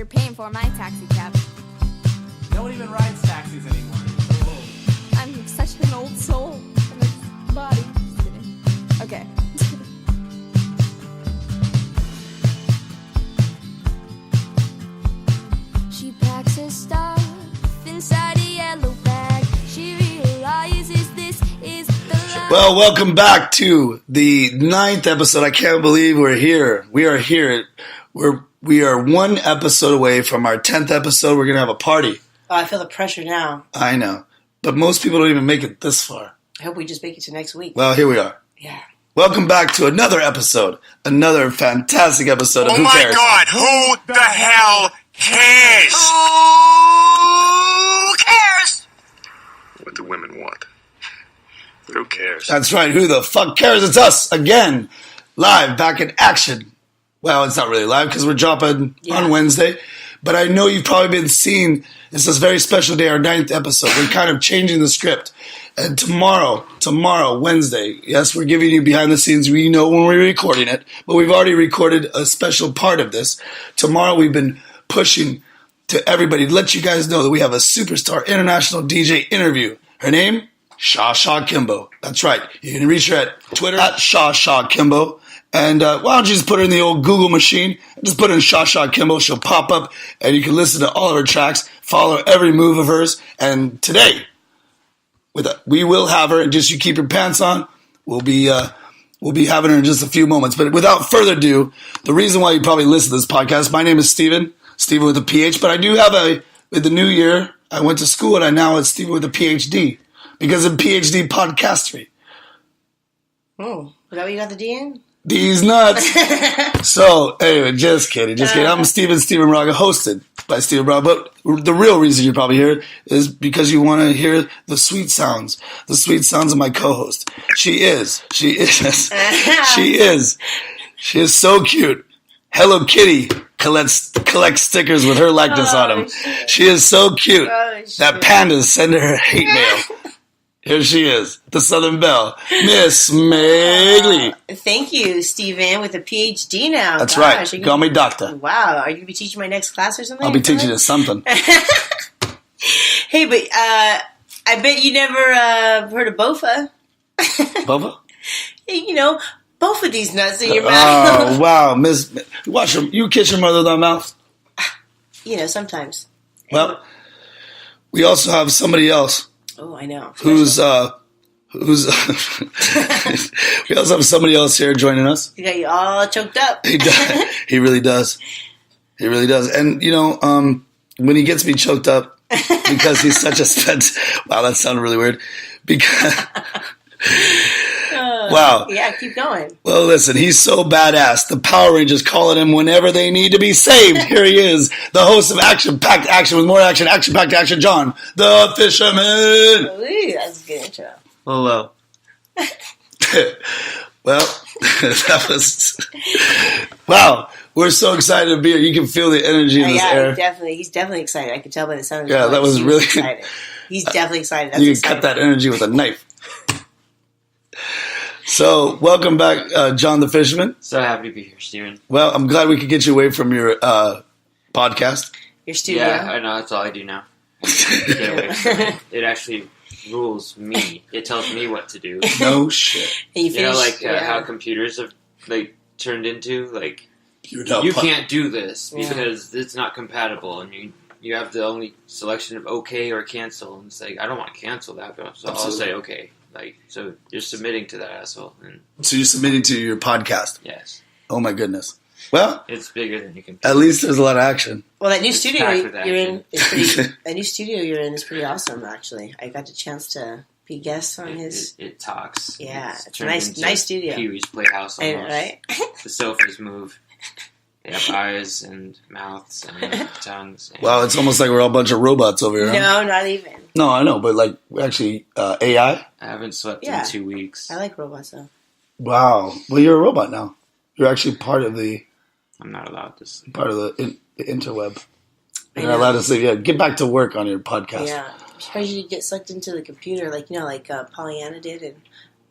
paying for my taxi cab. No one even rides taxis anymore. It's so old. I'm such an old soul in this body. Just kidding. Okay. She packs her stuff inside a yellow bag. She realizes this is the last. Well, welcome back to the 9th episode. I can't believe we're here. We are here. We are one episode away from our 10th episode. We're going to have a party. Oh, I feel the pressure now. I know. But most people don't even make it this far. I hope we just make it to next week. Well, here we are. Yeah. Welcome back to another episode. Another fantastic episode of Who Cares? Oh my God, who the hell cares? Who cares? What do women want? Who cares? That's right. Who the fuck cares? It's us again. Live, back in action. Well, it's not really live because we're dropping on Wednesday. But I know you've probably been seeing, it's this very special day, our 9th episode. We're kind of changing the script. And tomorrow, Wednesday, yes, we're giving you behind the scenes. We know when we're recording it, but we've already recorded a special part of this. Tomorrow we've been pushing to everybody to let you guys know that we have a superstar international DJ interview. Her name? Sha Sha Kimbo. That's right. You can reach her at Twitter at Sha Sha Kimbo. And why don't you just put her in the old Google machine, just put in Sha Sha Kimbo, she'll pop up, and you can listen to all of her tracks, follow every move of hers, and today, we will have her, and just you keep your pants on, we'll be having her in just a few moments. But without further ado, the reason why you probably listen to this podcast, my name is Steven with a PH, but I do have with the new year, I went to school, and I now it's Steven with a PhD, because of PhD podcastery. Oh, is that what you got the D in? These nuts. So, anyway, just kidding. I'm Steven Braga, hosted by Steven Braga. But the real reason you're probably here is because you want to hear the sweet sounds of my co-host. She is so cute. Hello Kitty collects stickers with her likeness on them. She is so cute. That pandas send her hate mail. Here she is, the Southern Belle, Miss Megley. Thank you, Steven, with a PhD now. That's right. Call me doctor. Wow. Are you going to be teaching my next class or something? I'll be teaching you something. Hey, but I bet you never heard of Bofa. Bofa? You know, both of these nuts in your mouth. Oh, wow. Miss, watch her. You kiss your mother with that mouth? You know, sometimes. Well, we also have somebody else. Oh, I know. Who's we also have somebody else here joining us. He got you all choked up. He does. He really does. He really does. And, you know, when he gets me choked up, because he's such a wow, that sounded really weird. Because wow. Yeah, keep going. Well, listen, he's so badass. The Power Rangers calling him whenever they need to be saved. Here he is, the host of Action-Packed Action with more action, Action-Packed Action, John, the Fisherman. Ooh, that's a good intro. Hello. Well, that was... Wow, we're so excited to be here. You can feel the energy in this air. He's definitely excited. I could tell by the sound of his voice. Yeah, that was really... excited. He's definitely excited. That's you can cut that energy with a knife. So, welcome back, John the Fisherman. So happy to be here, Steven. Well, I'm glad we could get you away from your podcast. Your studio. Yeah, I know. That's all I do now. Get away from it. It actually rules me. It tells me what to do. No shit. And you know, like how computers have turned into you can't do this because it's not compatible, and you have the only selection of okay or cancel, and it's like I don't want to cancel that, but so I'll say okay. So you're submitting to that asshole. So you're submitting to your podcast? Yes. Oh my goodness. Well, it's bigger than you can. At least there's a lot of action. Well, that new studio you're in is pretty. That new studio you're in is pretty awesome. Actually, I got the chance to be guest on his. It talks. Yeah, it's a nice studio. Pee-wee's Playhouse almost. Right? The sofas move. They have eyes and mouths and tongues. And wow, it's almost like we're all a bunch of robots over here. No, not even. No, I know, but actually, AI? I haven't slept in 2 weeks. I like robots, though. Wow. Well, you're a robot now. You're actually part of the... I'm not allowed to sleep. Part of the interweb. You're not allowed to sleep. Yeah, get back to work on your podcast. Yeah. I'm surprised you get sucked into the computer like Pollyanna did.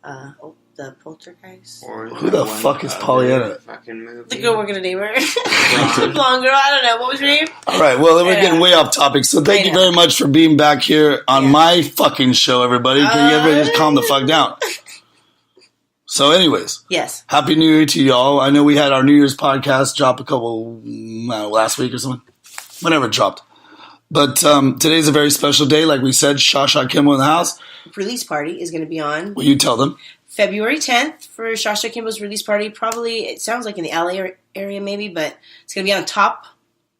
And the Poltergeist. Or Who the fuck is Pollyanna? Fucking movie. The girl working a neighbor. Blonde girl. I don't know. What was her name? All right, well, we're getting way off topic. So thank you very much for being back here on my fucking show, everybody. Can everybody just calm the fuck down? So anyways. Yes. Happy New Year to y'all. I know we had our New Year's podcast drop last week or something. Whenever it dropped. But today's a very special day. Like we said, Sha Sha Kimbo in the house. Release party is going to be on. Will you tell them? February 10th for Sha Sha Kimbo's release party. Probably, it sounds like in the LA area maybe, but it's going to be on top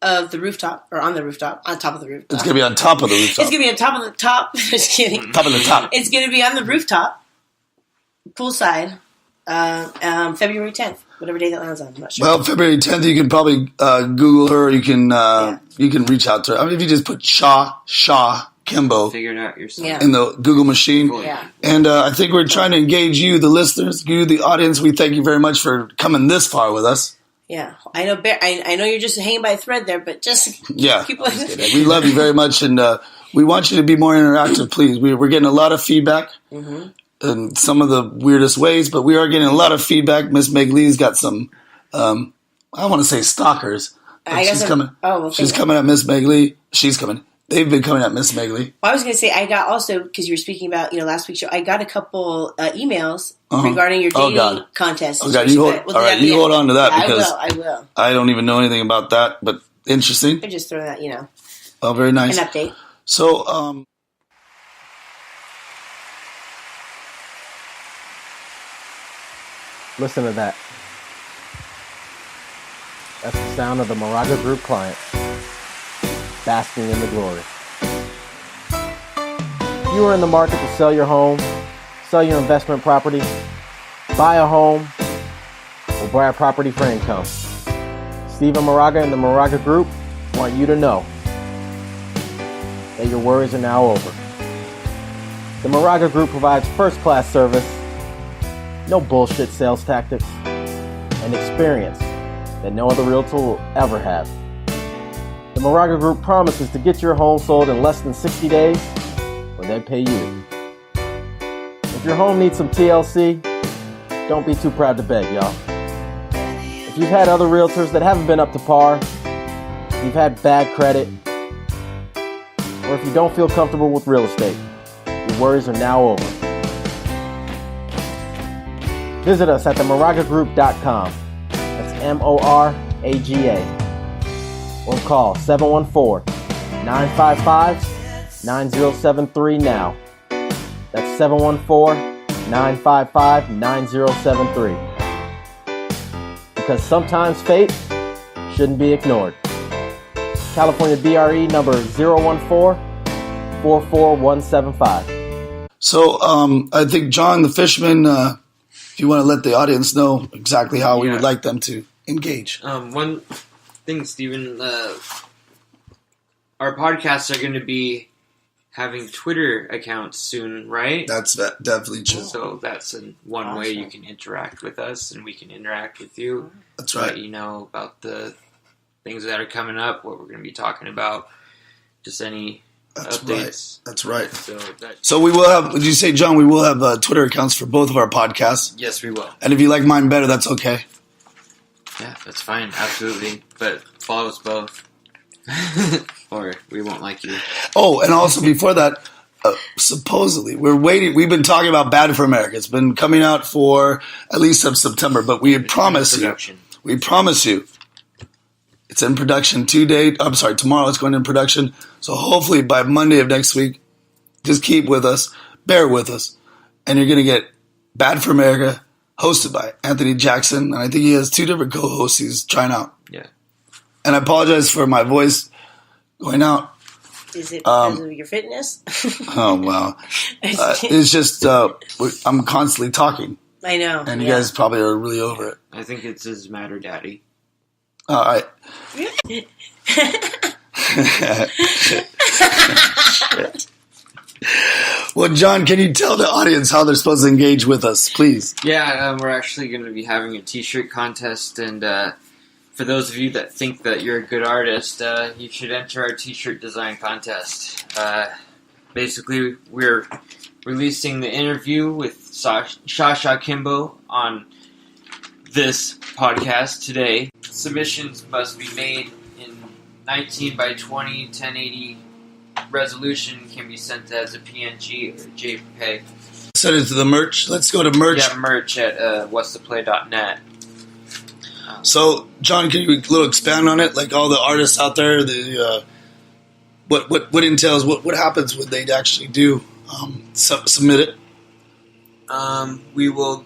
of the rooftop, or on the rooftop, on top of the rooftop. It's going to be on top of the rooftop. It's going to be on top of the top. Just kidding. Top of the top. It's going to be on the rooftop, poolside, February 10th, whatever day that lands on. I'm not sure. Well, February 10th, you can probably Google her. You can reach out to her. I mean, if you just put Sha Sha Kimbo Figure it out yourself. in the Google machine. Yeah. And I think we're trying to engage you, the listeners, you, the audience. We thank you very much for coming this far with us. Yeah. I know I know you're just hanging by a thread there, but just keep We love you very much, and we want you to be more interactive, please. We're getting a lot of feedback in some of the weirdest ways, but we are getting a lot of feedback. Miss Meg Lee's got some, I want to say stalkers. She's coming. She's coming at Miss Meg Lee. She's coming. They've been coming at Miss Meg Lee. Well, I was going to say, I got also, because you were speaking about, last week's show, I got a couple emails regarding your dating contest. Oh, God. You hold on to that because I will. I don't even know anything about that, but interesting. I just throw that, Oh, very nice. an update. So, Listen to that. That's the sound of the Moraga Group clients basking in the glory. If you are in the market to sell your home, sell your investment property, buy a home, or buy a property for income, Stephen Moraga and the Moraga Group want you to know that your worries are now over. The Moraga Group provides first-class service, no bullshit sales tactics, and experience that no other realtor will ever have. The Moraga Group promises to get your home sold in less than 60 days, or they pay you. If your home needs some TLC, don't be too proud to beg, y'all. If you've had other realtors that haven't been up to par, if you've had bad credit, or if you don't feel comfortable with real estate, your worries are now over. Visit us at themoragagroup.com. That's MORAGA. Or call 714-955-9073 now. That's 714-955-9073. Because sometimes fate shouldn't be ignored. California BRE number 014-44175. So I think John the Fishman, if you want to let the audience know exactly how we would like them to engage. One thing, Stephen, our podcasts are going to be having Twitter accounts soon, right? That's definitely true. So that's one way you can interact with us, and we can interact with you. That's right. Let you know about the things that are coming up, what we're going to be talking about, just any updates. That's right. So we will have, would you say, John, we will have Twitter accounts for both of our podcasts? Yes, we will. And if you like mine better, that's okay. Yeah, that's fine. Absolutely. But follow us both. Or we won't like you. Oh, and also before that, supposedly, we've been talking about Bad for America. It's been coming out for at least of September, but we promise you, it's in production tomorrow it's going in production. So hopefully by Monday of next week, just keep with us, bear with us, and you're going to get Bad for America, hosted by Anthony Jackson, and I think he has 2 different co-hosts he's trying out. Yeah. And I apologize for my voice going out. Is it because of your fitness? Oh, wow. It's just, I'm constantly talking. I know. And you guys probably are really over it. I think it's his matter, Daddy. All right. Well, John, can you tell the audience how they're supposed to engage with us, please? Yeah, we're actually going to be having a t-shirt contest, and for those of you that think that you're a good artist, you should enter our t-shirt design contest. Basically, we're releasing the interview with Sha Sha Kimbo on this podcast today. Submissions must be made in 19 by 20 1080 resolution. Can be sent as a PNG or JPEG. Send it to the merch. Let's go to merch. Yeah, merch at whatstheplay.net. So, John, can you a little expand on it? Like all the artists out there, what entails, what happens when they actually do submit it? We will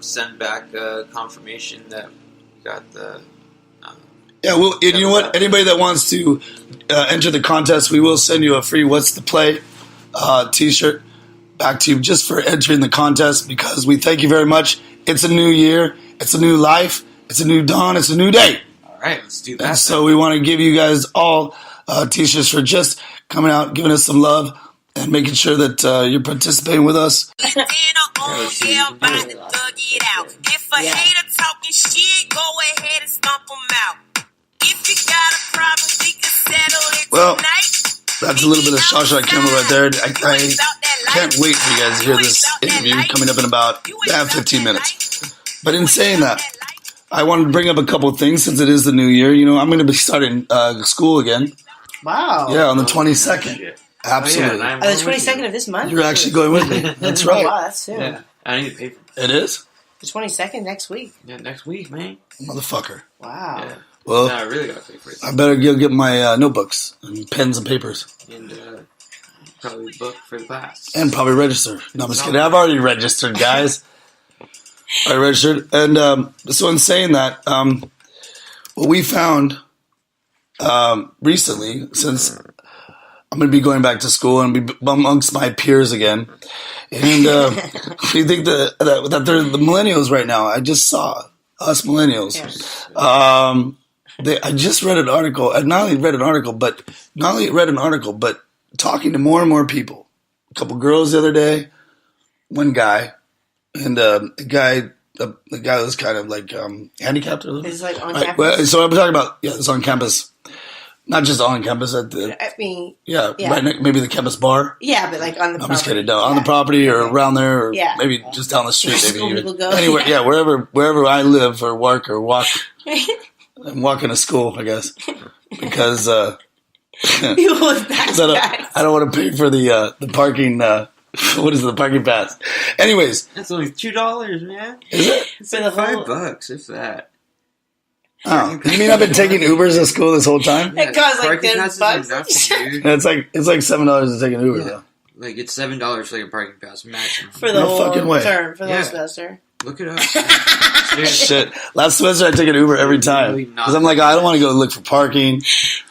send back a confirmation that we got the. Yeah, well, and you know what? Anybody that wants to enter the contest, we will send you a free What's the Play t-shirt back to you just for entering the contest, because we thank you very much. It's a new year. It's a new life. It's a new dawn. It's a new day. All right, let's do that. And so we want to give you guys all t-shirts for just coming out, giving us some love, and making sure that you're participating with us. If a hater talking shit, go ahead and stomp them out. If you got a problem, we can settle it tonight. That's a little bit of Sha Sha Kimbo right there. I can't wait for you guys to hear this interview coming up in about 15 minutes. But in saying that, I wanted to bring up a couple of things since it is the new year. You know, I'm going to be starting school again. Wow. Yeah, on the 22nd. Absolutely. On the 22nd of this month? You're actually going with me. That's right. Wow, that's soon. Yeah, I need to pay for it. It is? The 22nd next week. Yeah, next week, man. Motherfucker. Wow. Yeah. Well, no, I really got to pay for it. I better go get my notebooks and pens and papers. And probably book for the class. And probably register. No, I'm just kidding. I've already registered, guys. I registered. And so in saying that, what we found recently, since I'm going to be going back to school and be amongst my peers again, and we think that they're the millennials right now. I just saw us millennials. I just read an article. I not only read an article, but talking to more and more people. A couple girls the other day, one guy, and the guy was kind of like handicapped. It's like on campus. Well, so I'm talking about it's on campus, not just on campus. Right maybe the campus bar. Yeah, but like on the. I'm just kidding. No, on the property or around there, or maybe just down the street. Maybe even anywhere. Yeah, wherever I live or work or walk. I'm walking to school, I guess, because I don't want to pay for the parking. What is it, the parking pass? Anyways, that's only $2, man. Is it? It's like $5, if that. Oh, you mean I've been taking Ubers to school this whole time? It costs like $10. Nothing, dude. It's like $7 to take an Uber. Yeah. Like it's $7 for like a parking pass maximum for the whole term, for the whole semester. Look it up. Shit. Last semester I took an Uber every time because I'm like, I don't want to go look for parking.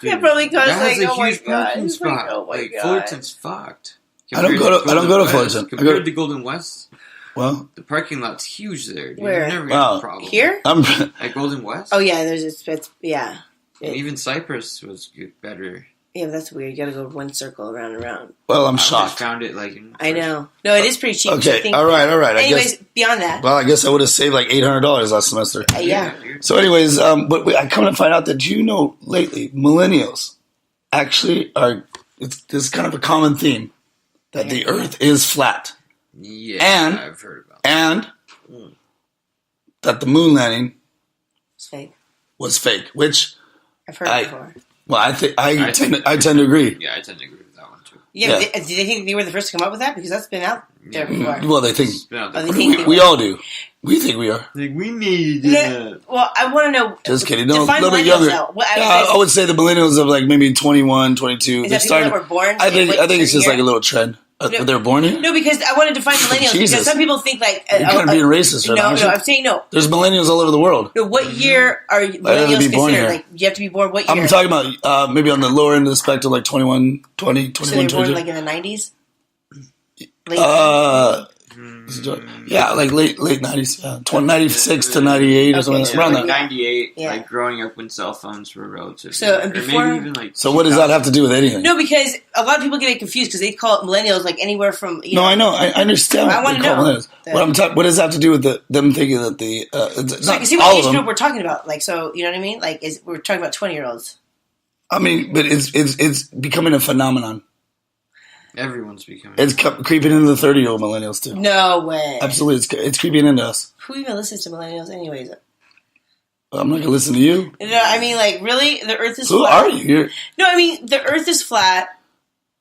Dude, it probably costs like a huge parking spot. Like Fullerton's fucked. I don't go to Fullerton. Compared to Golden West. Well, the parking lot's huge there. Dude. Where? You never got a problem. Here? At Golden West. Oh yeah, it's yeah. And even Cypress was better. Yeah, but that's weird. You gotta go one circle around and around. Well, I'm I shocked. Just found it like. I know. No, it is pretty cheap. Okay, all right. Anyways, beyond that. Well, I guess I would have saved like $800 last semester. Yeah. So, anyways, but I come to find out that lately millennials actually are. It's kind of a common theme that the Earth is flat. Yeah, and I've heard about that. And that the moon landing was fake, which I've heard before. Well, I tend to agree. Yeah, I tend to agree with that one too. Yeah, do they think they were the first to come up with that? Because that's been out there before. Well, they think. We all do. We think we are. Like we made it. Well, I want to know. Just kidding. No, a little bit younger. I would say the millennials of like maybe 21, 22. Is that people that were born? I think it's just like a little trend. They were born here? No, because I wanted to find millennials because some people think like you're kind of being racist. No, I'm saying no. There's millennials all over the world. No, what year are millennials considered? Like you have to be born what year? I'm talking about maybe on the lower end of the spectrum, like 21, 20, 21, so they were born 22. like in the 90s. Yeah, like late 90s, 96 to 98 or something around that. 98, like growing up when cell phones were relatively. So and before, maybe even like. So what does that have to do with anything? No, because a lot of people get confused because they call it millennials like anywhere from. No, I know, I understand. I want to know. What does that have to do with them thinking that the? So I can see what age group we're talking about. Like, so you know what I mean? Like, we're talking about 20-year-olds. I mean, but it's becoming a phenomenon. Everyone's becoming. It's creeping into the 30-year-old millennials too. No way. Absolutely, it's creeping into us. Who even listens to millennials, anyways? I'm not gonna listen to you. No, I mean, like, really, the Earth is Who flat. are you? No, I mean, the Earth is flat.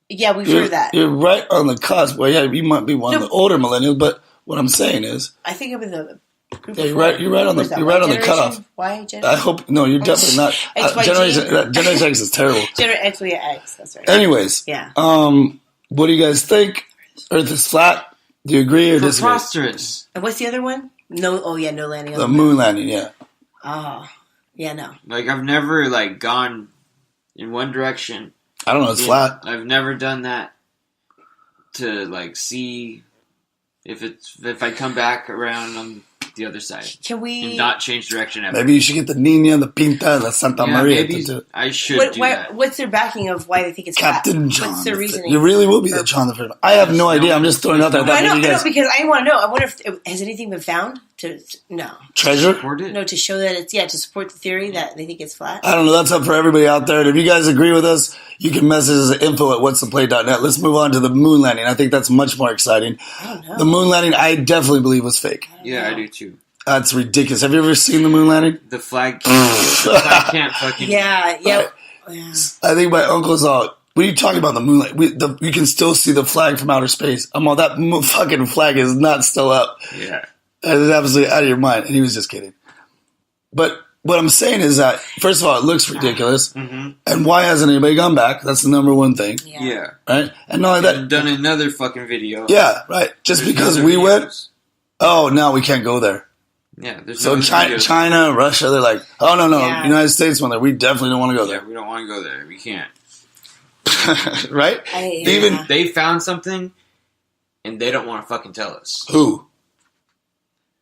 Yeah, we've heard that. You're right on the cusp. Well, yeah, you might be one of the older millennials, but what I'm saying is, I think I'm in the group. Yeah, you're right. You're right on the. You're right on the cutoff. Why generation? I hope no. You're definitely not. Generation X is terrible. Generation X. That's right. Anyways, yeah. What do you guys think? Earth is flat. Do you agree or disagree? Preposterous. And what's the other one? No. Oh yeah, no landing. The moon landing. Yeah. Oh, yeah. No. Like I've never like gone in one direction. I don't know. It's flat. I've never done that to like see if I come back around on the other side. Can we and not change direction ever? Maybe you should get the Nina, the Pinta, the Santa Maria. Maybe I should do that. What's their backing of why they think it's Captain flat? John. What's their reasoning? You really will be the John the First. I have no idea. I'm just throwing it out there. I know because I want to know. I wonder if has anything been found to treasure? No, to show that it's to support the theory that they think it's flat. I don't know. That's up for everybody out there. And if you guys agree with us, you can message us at info@whatstheplay.net. Let's move on to the moon landing. I think that's much more exciting. I don't know. The moon landing, I definitely believe was fake. I do too. That's ridiculous. Have you ever seen the moon landing? The flag can't fucking... Yeah. I think my uncle's all, what are you talking about, the moon landing? You can still see the flag from outer space. I'm all, that fucking flag is not still up. Yeah. That is absolutely out of your mind. And he was just kidding. But what I'm saying is that, first of all, it looks ridiculous. Mm-hmm. And why hasn't anybody gone back? That's the number one thing. Yeah. Right? And not only that... done another fucking video. Yeah, right. Just because we went, now we can't go there. Yeah, there's so China, Russia, they're like, oh, no, United States went there. We definitely don't want to go there. Yeah, we don't want to go there. We can't. Right? Even they found something, and they don't want to fucking tell us. Who?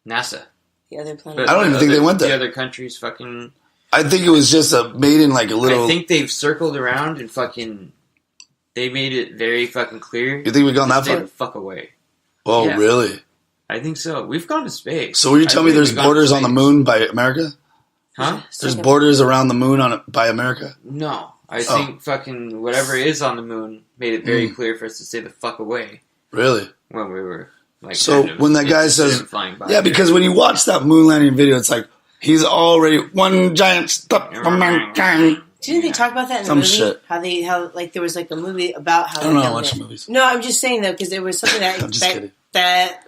NASA. The other planet. I don't even think they went there. The other countries fucking... I think it was just made in like a little... I think they've circled around and fucking... They made it very fucking clear. You think we've gone that far? Stay the fuck away. Oh, yeah. Really? I think so. We've gone to space. So will you tell me there's borders on the moon by America? Huh? There's borders around the moon by America? No. I think fucking whatever is on the moon made it very clear for us to stay the fuck away. Really? When we were like... So when that guy says... Yeah, because when you watch that moon landing video, it's like, he's already one giant step from mankind. Didn't they talk about that in the movie? Shit. How there was like a movie about how I don't know. I watch movies. No, I'm just saying though, because there was something that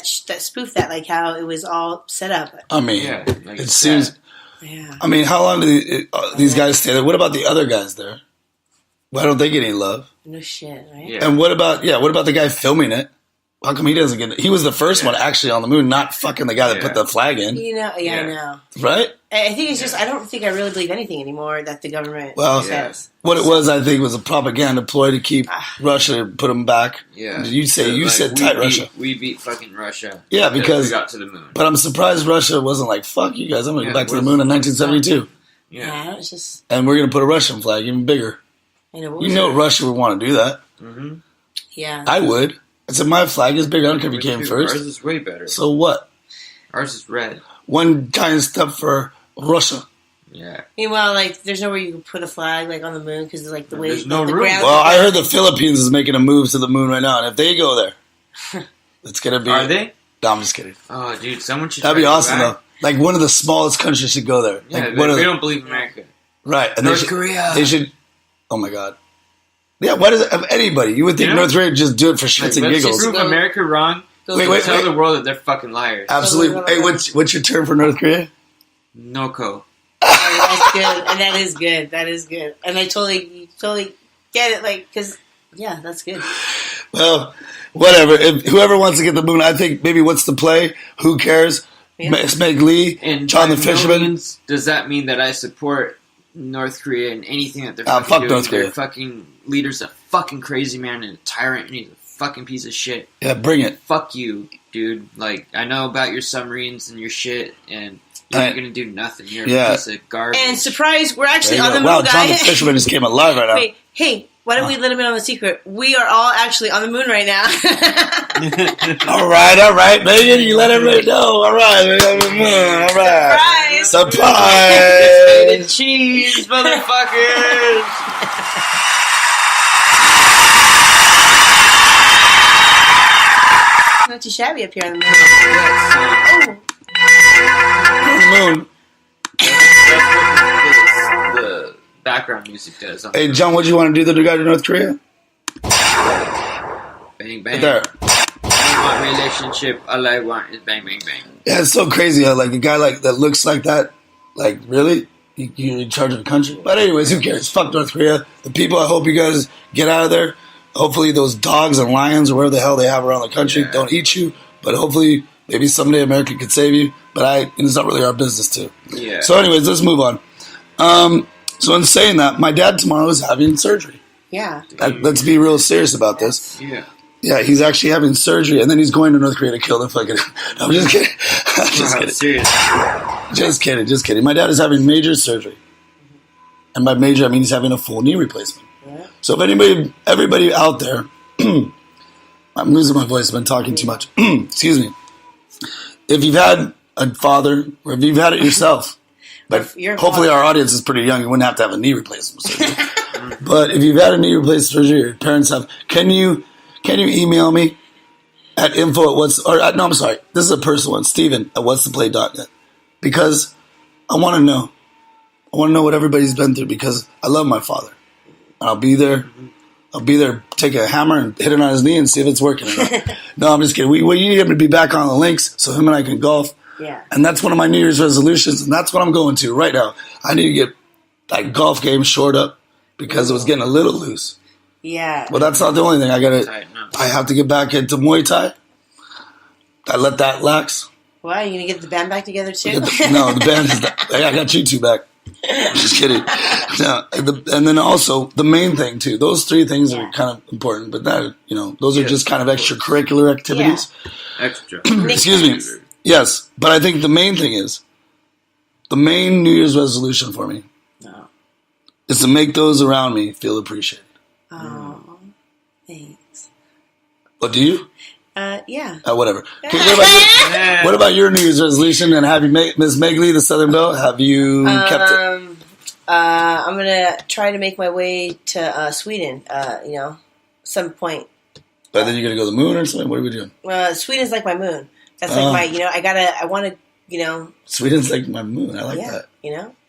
spoofed that, like how it was all set up. I mean, it seems. Yeah. I mean, how long do these guys stay there? What about the other guys there? Why don't they get any love? No shit, right? Yeah. And what about the guy filming it? How come he doesn't get it? He was the first one actually on the moon, not fucking the guy that put the flag in. I know. Right? I think it's just, I don't think I really believe anything anymore that the government says. What it was, I think, was a propaganda ploy to keep Russia, put them back. Yeah. You said tight Russia. We beat fucking Russia. Yeah, because we got to the moon. But I'm surprised Russia wasn't like, fuck you guys, I'm going to go back to the moon in 1972. Yeah, it was just... And we're going to put a Russian flag, even bigger. You know Russia would want to do that. Mm-hmm. Yeah. I would. I said, my flag is bigger. I don't care if you came first. Ours is way better. So what? Ours is red. One giant step for Russia. Yeah. Meanwhile, like, there's nowhere you can put a flag, like, on the moon, because, like, the way... There's no room. Well, I heard the Philippines is making a move to the moon right now, and if they go there, it's going to be... Are they? No, I'm just kidding. Oh, dude, someone should... That'd be awesome, though. Like, one of the smallest countries should go there. Yeah, like, we don't believe America. Right. And North Korea. They should... Oh, my God. Yeah, why does it have anybody? You would think North Korea would just do it for shits and giggles. Let's just prove America wrong. Wait. Tell the world that they're fucking liars. Absolutely. Hey, what's your term for North Korea? No-co. That's good. And that is good. That is good. And I totally get it. Like, because, yeah, that's good. Well, whatever. If whoever wants to get the moon, I think maybe what's the play? Who cares? Yeah. Meg Lee, and John the Fisherman. Does that mean that I support North Korea and anything that they're fucking fuck doing? North Korea. Their fucking leader's a fucking crazy man and a tyrant, and he's a fucking piece of shit. Yeah, bring it. Fuck you, dude. Like, I know about your submarines and your shit, and you're not gonna do nothing. You're a piece of garbage. And surprise, we're actually on the moon, wow, guys. John the Fisherman just came alive right now. Wait, hey, why don't we let him in on the secret? We are all actually on the moon right now. All right, Megan, you let everybody know. All right, we're on the moon. All right. Surprise! And cheese, motherfuckers! not too shabby up here on the moon. Yes. On the moon. That's what the background music does. Hey, John, what do you want to do to the guy to North Korea? Bang, bang. Right there. I want relationship. All I want is bang, bang, bang. Yeah, it's so crazy how, like, a guy like that looks like that. Like, really? You're in charge of the country? But anyways, who cares? Fuck North Korea. The people, I hope you guys get out of there. Hopefully those dogs and lions or whatever the hell they have around the country don't eat you. But hopefully, maybe someday America could save you. But it's not really our business to. Yeah. So anyways, let's move on. So in saying that, my dad tomorrow is having surgery. Yeah. Let's be real serious about this. Yeah. Yeah, he's actually having surgery, and then he's going to North Korea to kill the fucking... I'm just kidding. I'm just kidding. Serious. Just kidding. My dad is having major surgery. And by major, I mean he's having a full knee replacement. Yeah. So if everybody out there... I'm losing my voice. I've been talking too much. Excuse me. If you've had a father, or if you've had it yourself... But hopefully our audience is pretty young. You wouldn't have to have a knee replacement surgery. But if you've had a knee replacement surgery, your parents have... Can you email me at I'm sorry. This is a personal one. Steven at whatstheplay.net. Because I want to know. I want to know what everybody's been through because I love my father. And I'll be there. I'll be there, take a hammer and hit it on his knee and see if it's working or not. No, I'm just kidding. We need him to be back on the links so him and I can golf. Yeah. And that's one of my New Year's resolutions, and that's what I'm going to right now. I need to get that golf game shored up because it was getting a little loose. Yeah. Well, that's not the only thing. I have to get back into Muay Thai. I let that lax. Why? Are you going to get the band back together too? No, the band is I got you two back. Just kidding. No, and then also, the main thing too. Those three things are kind of important, but that, those are just kind of extracurricular activities. Yeah. Extra. Excuse me. Yes, but I think the main thing is, the main New Year's resolution for me is to make those around me feel appreciated. Oh, thanks. What do you? Yeah. Whatever. Okay, what about your New Year's resolution? And have you made Miss Megley, the Southern Belle? Have you kept it? I'm gonna try to make my way to Sweden. Some point. But then you're gonna go to the moon or something. What are we doing? Sweden's like my moon. That's like my. I want to. Sweden's like my moon. I like that.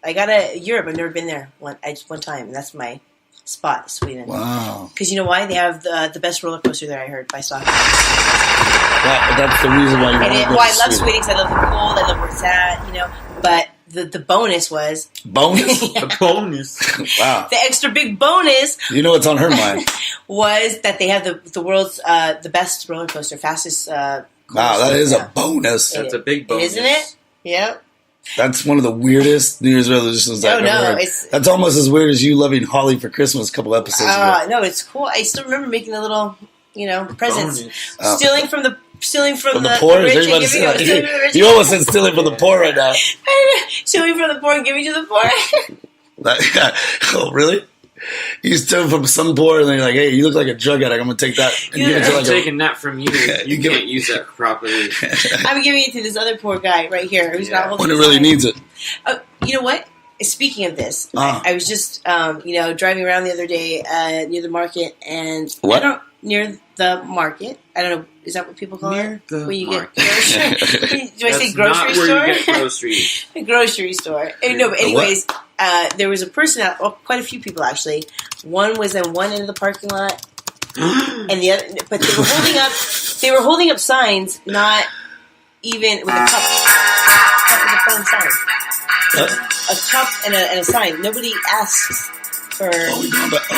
I got to Europe. I've never been there one time, and that's my spot, Sweden. Wow. Because you know why? They have the best roller coaster there, I heard, by Stockholm. That's the reason why you want to go to I love Sweden because I love the cold, I love where it's at, But the bonus was... Bonus? The bonus? Wow. The extra big bonus... You know what's on her mind. Was that they have the world's the best roller coaster, fastest... wow, that is a bonus. That's a big bonus. Isn't it? Yep. That's one of the weirdest New Year's resolutions I've ever heard. That's almost as weird as you loving Holly for Christmas a couple episodes ago. No, it's cool. I still remember making the little, presents. Stealing from the poor? rich and giving to the rich. You almost said stealing from the poor right now. Stealing from the poor and giving to the poor. Oh, really? You steal from some poor and then you're like, hey, you look like a drug addict. I'm going to take that. And give it to I'm taking that from you. You can't use that properly. I'm giving it to this other poor guy right here who's not holding when it really needs it. You know what? Speaking of this, I was just, driving around the other day near the market and... What? Near the market. I don't know. Is that what people call near it? The where you market. Get groceries? Do I say grocery not store? Where you get groceries. A grocery store. No, but anyways, there was a person out. Well, quite a few people actually. One was in one end of the parking lot, and the other. But they were holding up. They were holding up signs, not even with a cup with a phone sign. A cup and a sign. Nobody asks. Are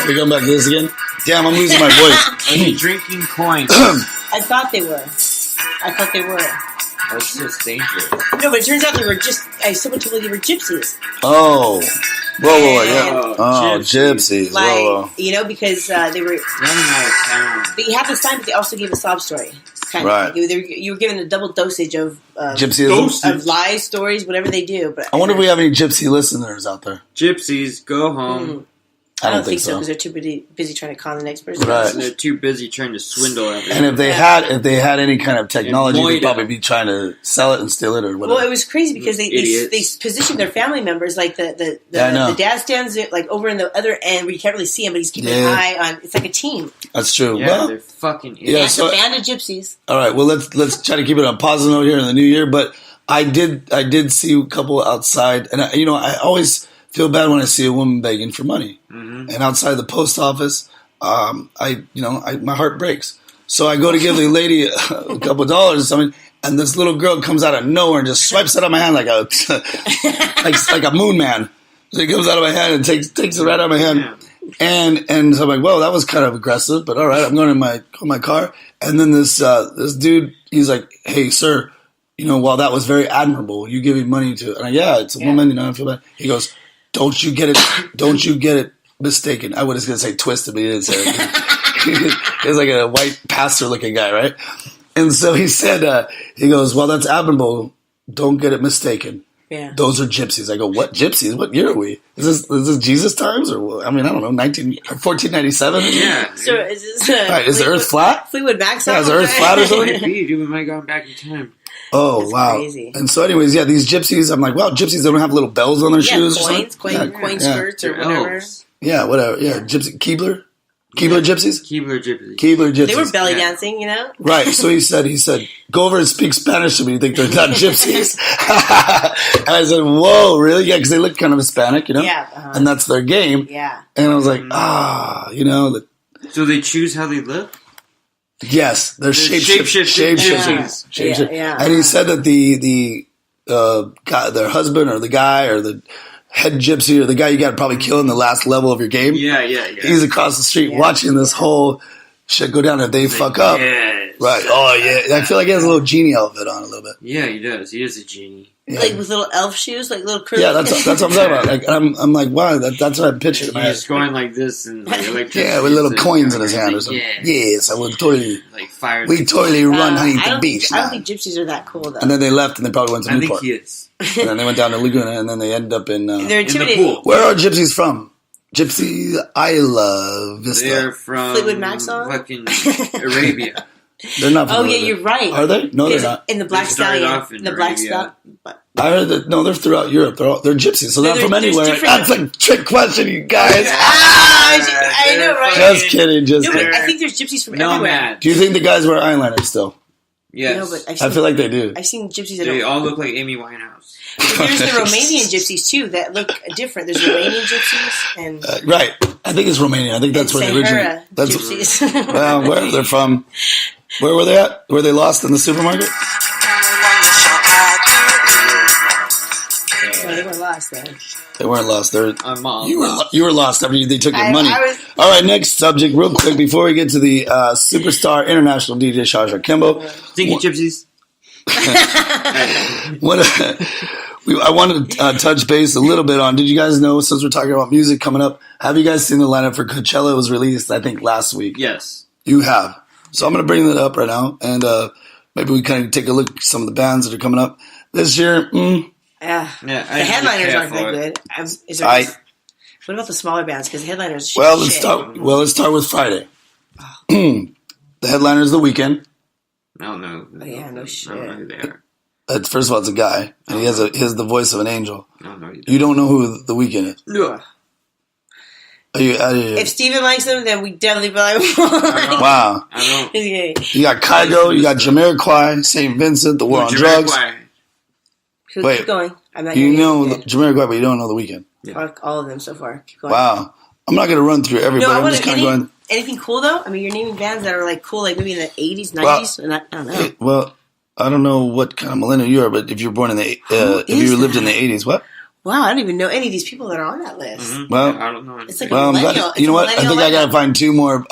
we going back to this again? Damn, I'm losing my voice. Are you drinking coins? I thought they were. That's just dangerous. No, but it turns out they were just... someone told me they were gypsies. Oh. Whoa, yeah. Oh, gypsies. Like, because they were... Running out of town. They had the sign, but they also gave a sob story. Kind of. You were given a double dosage of... Gypsyism? Of lies, stories, whatever they do. But I wonder if we have any gypsy listeners out there. Gypsies, go home. I don't think so because they're too busy trying to con the next person. Right. They're too busy trying to swindle everyone. And if they had any kind of technology, they'd probably be trying to sell it and steal it or whatever. Well, it was crazy because they positioned their family members like the dad stands like over in the other end where you can't really see him, but he's keeping an eye on. It's like a team. That's true. Yeah, they're fucking idiots. Yeah, so, a band of gypsies. All right, well let's try to keep it on a positive note here in the new year. But I did see a couple outside, and I always feel bad when I see a woman begging for money. Mm-hmm. And outside the post office, my heart breaks. So I go to give the lady a couple of dollars or something, and this little girl comes out of nowhere and just swipes it out of my hand like a moon man. So he comes out of my hand and takes it right out of my hand. Yeah. And so I'm like, whoa, that was kind of aggressive, but all right, I'm going to my car. And then this dude, he's like, hey, sir, while that was very admirable, you giving money to, and it's a woman, I feel bad. He goes, Don't you get it mistaken. I was going to say twisted, but he didn't say it. He's like a white pastor-looking guy, right? And so he said, he goes, well, that's admirable. Don't get it mistaken. Yeah. Those are gypsies. I go, what gypsies? What year are we? Is this Jesus times? Or I don't know, 1497? Yeah. So is this... is the earth flat? Fleetwood Mac song? Yeah, is the earth flat or something? We might go back in time. Oh, that's wow. Crazy. And so anyways, these gypsies, I'm like, wow, gypsies, they don't have little bells on their shoes coins, or something? Coin skirts or whatever. Elves. Yeah, whatever. Yeah, gypsy, Keebler gypsies? Keebler gypsies. Keebler gypsies. They were belly dancing, Right. So he said, go over and speak Spanish to me. You think they're not gypsies? And I said, whoa, really? Yeah, because they look kind of Hispanic, Yeah. Uh-huh. And that's their game. Yeah. And I was like, So they choose how they look? Yes, they're shapeshifters. Yeah. And he said that the guy, their husband or the guy or the head gypsy or the guy you got to probably kill in the last level of your game. Yeah. He's across the street watching this whole shit go down. If they fuck up, right? Oh yeah, I feel like he has a little genie outfit on a little bit. Yeah, he does. He is a genie. Yeah. Like with little elf shoes, like little curly. Yeah, that's what I'm talking about. Like I'm like, wow, that's what I pictured in my head. He's going like this and like with little coins in his hand or something. Yeah. Yes, I would totally. Like fire. We totally run underneath the beach. I don't think gypsies are that cool though. And then they left and they probably went to Newport. I think he is. And then they went down to Laguna and then they ended up in. They're intimidating. In the pool. Where are gypsies from? Gypsy Isla Vista. They're from Fleetwood Mac song? Fucking Arabia. They're not from Arabia. You're right. Are they? No, they're not. In the Black Stallion. The Black Stallion. I heard that. No, they're throughout Europe. They're gypsies, so they're not from anywhere. That's a trick question, you guys. I know, right? Just kidding. I think there's gypsies from everywhere. Man. Do you think the guys wear eyeliners still? Yes. No, but I feel like they do. I've seen gypsies that They all look like Amy Winehouse. But there's the Romanian gypsies too that look different. There's Romanian gypsies and right. I think it's Romania. I think that's where they originally. That's gypsies. Well, where they're from. Where were they at? Were they lost in the supermarket? No, they weren't lost though. They weren't lost. You were lost after they took your money. All right, next subject, real quick, before we get to the superstar international DJ Sha Sha Kimbo. Stinky gypsies. I wanted to touch base a little bit on, did you guys know, since we're talking about music coming up, have you guys seen the lineup for Coachella? It was released, I think, last week. Yes. You have. So I'm going to bring that up right now, and maybe we kind of take a look at some of the bands that are coming up. This year, the headliners aren't that good. What about the smaller bands? Because the headliners let's start with Friday. The headliner is The Weeknd. I don't know. Oh, yeah, no shit. I don't know who they are. First of all, it's a guy, and he has the voice of an angel. I don't know you don't know who The Weeknd is? No. If Steven likes them, then we definitely be like, wow. I don't. You got Kygo, you got Jamiroquai, St. Vincent, The War on Drugs. Wait, keep going. I'm not Jamiroquai, but you don't know The Weeknd. Yeah. Fuck all of them so far. Keep going. Wow. I'm not going to run through everybody. I'm just kind of going. Anything cool though? I mean, you're naming bands that are like cool, like maybe in the 80s, 90s, and I don't know. Well, I don't know what kind of millennial you are, but if you're born in the if you lived in the 80s, what? Wow, I don't even know any of these people that are on that list. Mm-hmm. Well, I don't know. It's like I'm glad, you know what? I think I got to find 2 more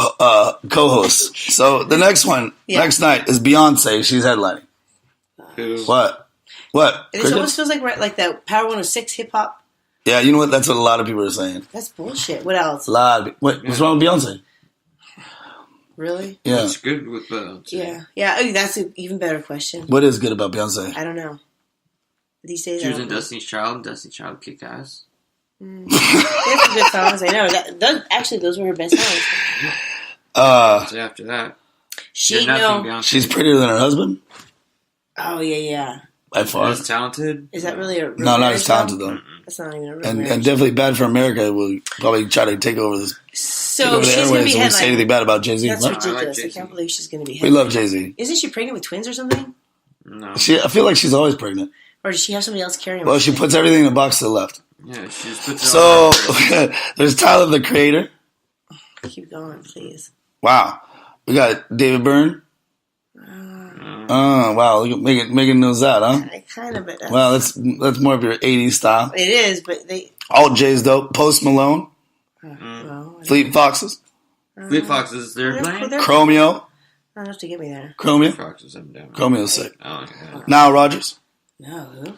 co-hosts. So the next one, next night is Beyonce. She's headlining. What? It almost feels like that Power 106 hip hop. Yeah, you know what? That's what a lot of people are saying. That's bullshit. What else? What's wrong with Beyonce? Really? Yeah. What's good with Beyonce? Yeah. Oh, that's an even better question. What is good about Beyonce? I don't know. These days, she was in Destiny's Child. Destiny's Child kicked ass. There's some good songs. I know. Those were her best songs. So after that, she's prettier than her husband. Oh yeah. By far, as talented. Is that really a real no, not as song? talented though. That's not even a real And marriage. definitely bad for America. We'll probably try to take over this. So she's going to be when we say anything bad about Jay-Z. That's Right? ridiculous. I I can't believe she's going to be We love Jay-Z. Isn't she pregnant with twins or something? No. I feel like she's always pregnant. Or does she have somebody else carrying her? Well, she puts everything in a box to the left. Yeah, she just puts it So on there's Tyler, the Creator. Keep going, please. Wow, we got David Byrne. Oh wow, look at making knows that, huh? I kind of, but Well, that's more of your '80s style. it is, but they. All J's dope. Post Malone, Well, Fleet Foxes, Fleet Foxes, they're playing? Chromeo, not enough to get me there. Chromeo, Foxes, I'm down. Chromeo's sick. Oh, yeah. Nile Rodgers. No, who?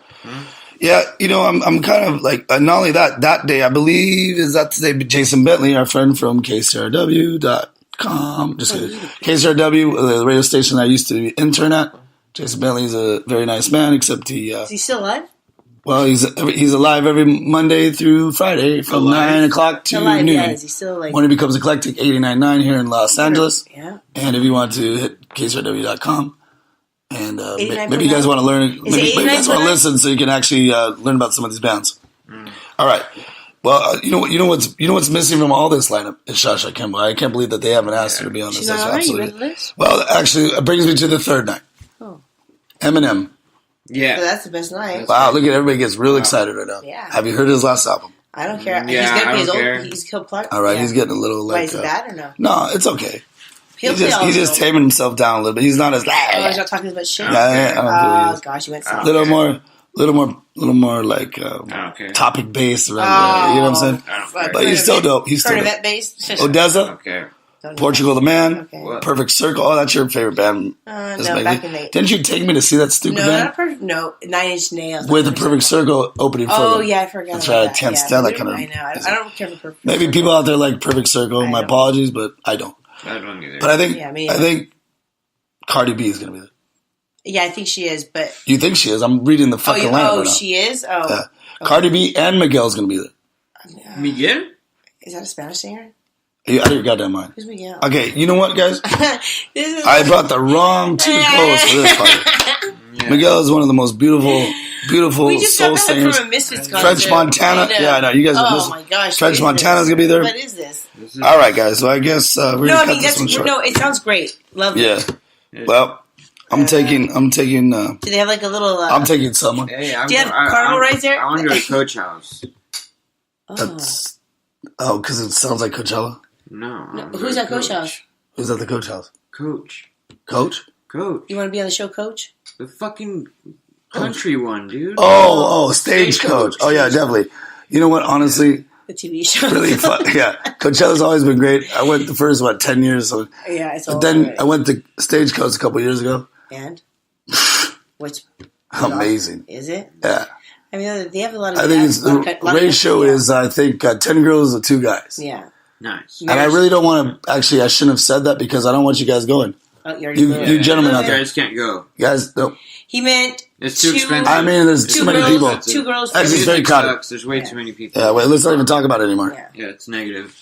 Yeah, I'm kind of like, not only that day, I believe, is that today, Jason Bentley, our friend from KCRW.com, just kidding. KCRW, the radio station I used to intern at. Jason Bentley is a very nice man, except Is he still alive? well, he's alive every Monday through Friday from 9 o'clock to Alive, noon. yeah. Is he still like? When he becomes eclectic, 89.9 here in Los Angeles. Yeah. And if you want to hit KCRW.com. And maybe you guys 89.9? want to learn. Is Maybe it you guys want to 89.9? listen so you can actually learn about some of these bands. All right. Well, you know what's missing from all this lineup is Sha Sha Kimbo. I can't believe that they haven't asked her to be on this. She's not on there? You read the list? Well, actually, it brings me to the third night. Oh. Eminem. Yeah. So that's the best night. Wow, look at everybody gets real excited right now. Yeah. Have you heard his last album? I don't care. Yeah, he's gonna I be his don't old. care. He's killed Clark. All right, Yeah. he's getting a little Why like. is it bad or no? No, it's okay. He'll play all He's his just old- taming himself down a little bit. He's not as. Oh, he's not talking about shit. Yeah, I don't feel he Oh is. gosh, you went A soft. little more like I don't care. topic based around there. You know what I'm saying? I don't care. But he's still dope. He's still dope. Tournament based. Odessa, Okay. Portugal the Man, Okay. What? Perfect Circle. Oh, that's your favorite band. No, This Maggie. back in the. Didn't you take me to see that stupid No, band? not perfect. No, 9 Inch Nails. With the Perfect Circle opening for Oh them. yeah, I forgot. That's about right, I that. can't Yeah, stand that but kind of- I know. I don't care for Perfect. Maybe Circle. people out there like Perfect Circle. I My know. apologies, but I don't. I don't either. But I think Yeah, me I neither. think Cardi B is gonna be there. Yeah, I think she is, but You think she is? I'm reading the fucking lineup right now. she is. Oh, Yeah. Cardi B and Miguel's gonna be there. Miguel? is that a Spanish singer? Are you out of your goddamn mind? Who's Miguel? Okay, you know what, guys? This is. I brought the wrong two co-hosts for this party. Yeah. Miguel is one of the most beautiful we just soul got back singers. from a Misfits concert. French Montana. Yeah, I know. You guys are Oh missing. my gosh. French what is Montana's this? gonna be there. What is this? This is- All right, guys. So I guess we're No, gonna I cut mean this one short. no. It sounds great. Lovely. Yeah. Well, I'm taking. Do they have like a little? I'm taking someone. Hey, Do you have carnival rides there? I want to go to Coach House. That's because it sounds like Coachella. No. Who's at Coach House? Who's at the Coach House? Coach. Coach? Coach. You want to be on the show, Coach? The fucking country one, dude. Oh, Stagecoach. Oh yeah, definitely. You know what? Honestly, The TV show. really fun. Yeah, Coachella's always been great. I went the first 10 years. So, Yeah, it's but all. then right. I went to Stagecoach a couple years ago. And which Amazing. is it? Yeah, I mean, they have a lot of. I think it's the ratio is I think 10 girls with 2 guys. Yeah. Nice. And I really don't want to. Actually, I shouldn't have said that because I don't want you guys going. Oh, you already You blew it. you gentlemen out You there, guys can't go. guys. No, He meant It's too expensive. I mean, there's two too many girls, people. 2 girls. Actually, it's Music very crowded. sucks. There's way too many people. Yeah, wait. Let's not even talk about it anymore. Yeah. Yeah, it's negative.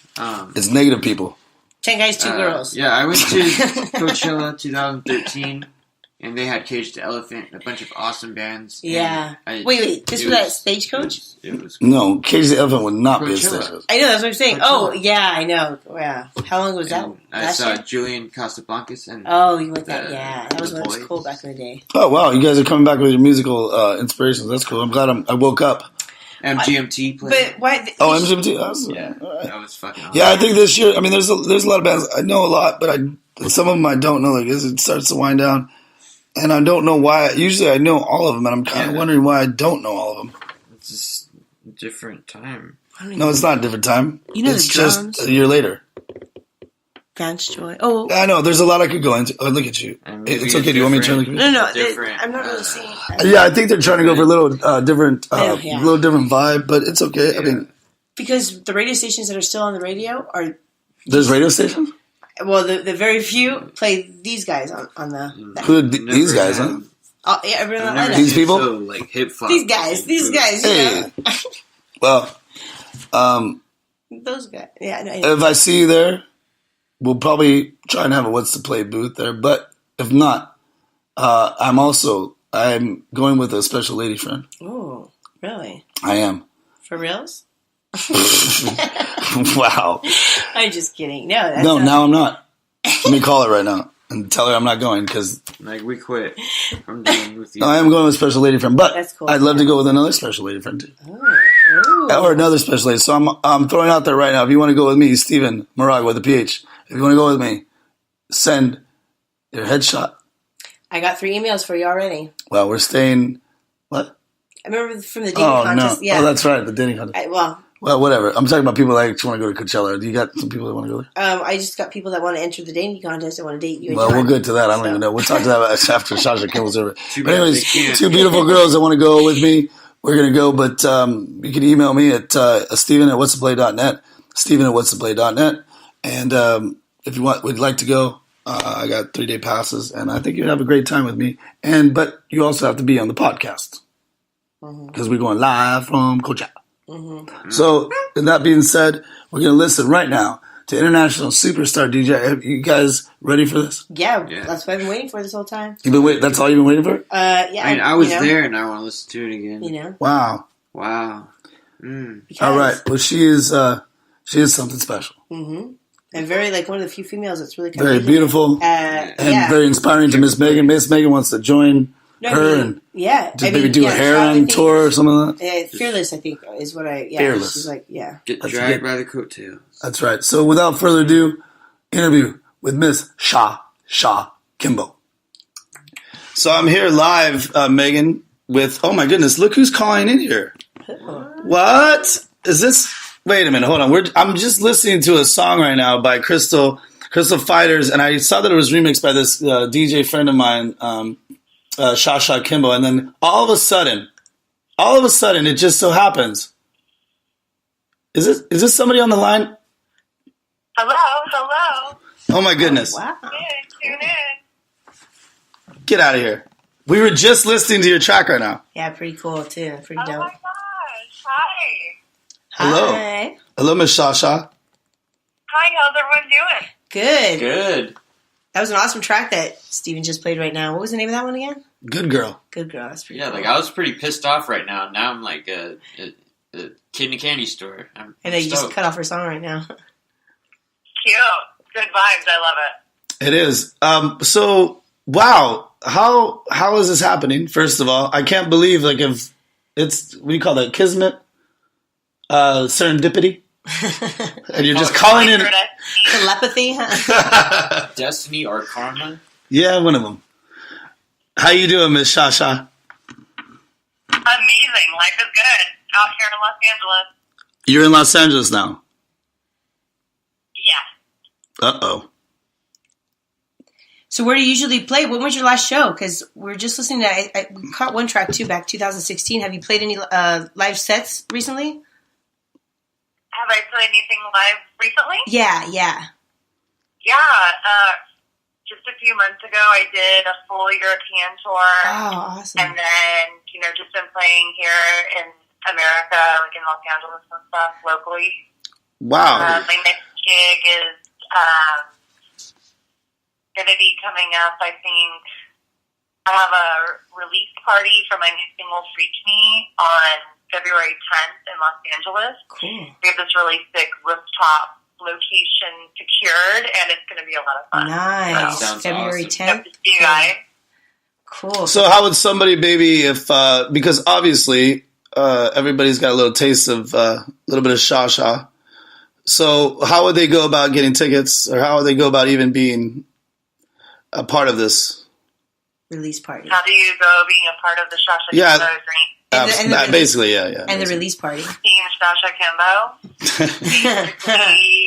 It's negative people. 10 guys, 2 girls. Yeah, I went to Coachella 2013, and they had Cage the Elephant, a bunch of awesome bands. and Yeah. I- Wait. This it was at Stagecoach? It was No, Cage the Elephant would not be a Coachella. station. I know, that's what I'm saying. Coachella. Oh, yeah, I know. Yeah. How long was that? and I Last saw year? Julian Casablancas and Oh, you went that? the- Yeah. That was the when it was boys. cool back in the day. Oh wow, you guys are coming back with your musical inspirations. That's cool. I'm glad I woke up. MGMT played. But why? Oh, MGMT. Awesome. Yeah, All right. that was fucking awesome. Yeah, I think this year. I mean, there's a lot of bands I know a lot, but some of them I don't know. Like as it starts to wind down, and I don't know why. Usually I know all of them, and I'm kind of Yeah. wondering why I don't know all of them. It's just a different time. No, it's not a different time. You know it's the just drums? a year later. Vance Joy. Oh, I know. There's a lot I could go into. Oh, look at you. And maybe It's okay. Do you want me to turn the different- computer? no. different, I'm not really seeing. Yeah, I think they're trying to go for a little different, Yeah. little different vibe, but it's okay. I mean, Because the radio stations that are still on the radio are, there's radio stations. well, the very few play these guys on the. Who are these guys? Huh? Oh, yeah, everyone I've on never lineup. These seen people? so, like hip hop. These guys, you Hey. know. Well, Those guys. Yeah. No, If I see you there, we'll probably try and have a What's the Play booth there. But if not, I'm going with a special lady friend. Oh, really? I am. For reals? Wow. I'm just kidding. No, now I'm not. Let me call her right now and tell her I'm not going because we quit. I'm done with you. I am going with a special lady friend, but That's cool. I'd love to go with another special lady friend too. Oh. Or another special lady. So I'm throwing out there right now. If you want to go with me, Steven Moraga with a PH. If you want to go with me, send your headshot. I got 3 emails for you already. Well, we're staying. What? I remember from the dating contest. No. Yeah. Oh, that's right, the dating contest. Well, whatever. I'm talking about people that actually want to go to Coachella. Do you got some people that want to go there? I just got people that want to enter the dating contest and want to date you. Well, we'll get to that. I don't even know. We'll talk to that after Sha Sha Kimbo's over. But anyways, can't. 2 beautiful girls that want to go with me. We're going to go, but you can email me at Steven at whatstheplay.net, Steven at whatstheplay.net. And if you would like to go, I got 3-day passes, and I think you'd have a great time with me. But you also have to be on the podcast because we're going live from Coachella. Mm-hmm. So, with that being said, we're going to listen right now to international superstar DJ. Are you guys ready for this? Yeah, that's what I've been waiting for this whole time. You've been waiting. That's all you've been waiting for? Yeah. I mean, I was there, and I want to listen to it again. You know. Wow. Because, All right. Well, she is something special. Mm-hmm. And very one of the few females that's really very beautiful and very inspiring to Miss Megan. Miss Megan wants to join her and just maybe do a Heron tour or something like that. Fearless, I think, is what I. Yeah, Fearless. She's like, get dragged by the coattails. That's right. So without further ado, interview with Miss Sha Sha Kimbo. So I'm here live, Megan, with oh my goodness, look who's calling in here. What is this? Wait a minute, hold on. I'm just listening to a song right now by Crystal Fighters, and I saw that it was remixed by this DJ friend of mine, Sha Sha Kimbo, and then all of a sudden, it just so happens. Is this somebody on the line? Hello. Oh my goodness! wow. Tune in. Get out of here. We were just listening to your track right now. Yeah, pretty cool too. Pretty Oh dope. my gosh. Hi. Hello. Hi. Hello, Miss Sha Sha. Hi, how's everyone doing? Good. Good. That was an awesome track that Steven just played right now. What was the name of that one again? Good girl. Good girl. That's pretty Yeah, cool. I was pretty pissed off right now. Now I'm like a kid in a candy store. I'm I know you just stoked. cut off her song right now. Cute. Good vibes. I love it. It is. So, wow. How is this happening? First of all, I can't believe if it's, what do you call that? Kismet? Serendipity? And you're just calling in. Telepathy, huh? Destiny or karma? Yeah, one of them. How you doing, Miss Sha Sha? Amazing. Life is good. Out here in Los Angeles. You're in Los Angeles now. Yeah. Uh-oh. So where do you usually play? When was your last show? Because we're just listening to, we caught one track too back 2016. Have you played any live sets recently? Have I played anything live recently? Yeah. Yeah. Just a few months ago, I did a full European tour. Oh, awesome. And then, just been playing here in America, like in Los Angeles and stuff, locally. Wow. My next gig is going to be coming up, I think. I have a release party for my new single, Reach Me, on February 10th in Los Angeles. Cool. We have this really sick rooftop location secured, and it's going to be a lot of fun. Nice. Sounds February awesome. 10th. Hope to see you guys. Cool. So how would somebody maybe if, because obviously everybody's got a little taste of a little bit of Sha Sha. So how would they go about getting tickets, or how would they go about even being a part of this? Release party. How do you go being a part of the Sha Sha Yeah. Kimbo dream? And the Basically, yeah. And the release party. Team Sha Sha Kimbo.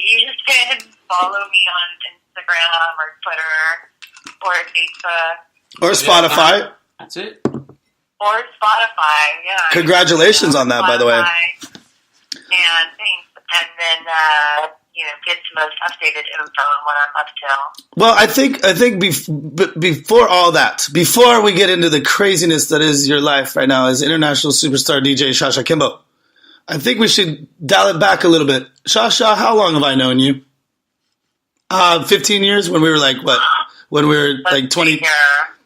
You can follow me on Instagram or Twitter or Facebook Or Spotify. That's it. or Spotify. Yeah. Congratulations on that, by the way. Spotify. And thanks. And then get the most updated info on what I'm up to. Well, I think before all that, before we get into the craziness that is your life right now as international superstar DJ Sha Sha Kimbo, I think we should dial it back a little bit. Sha Sha, how long have I known you? 15 years when we were like, what? When we were like 20,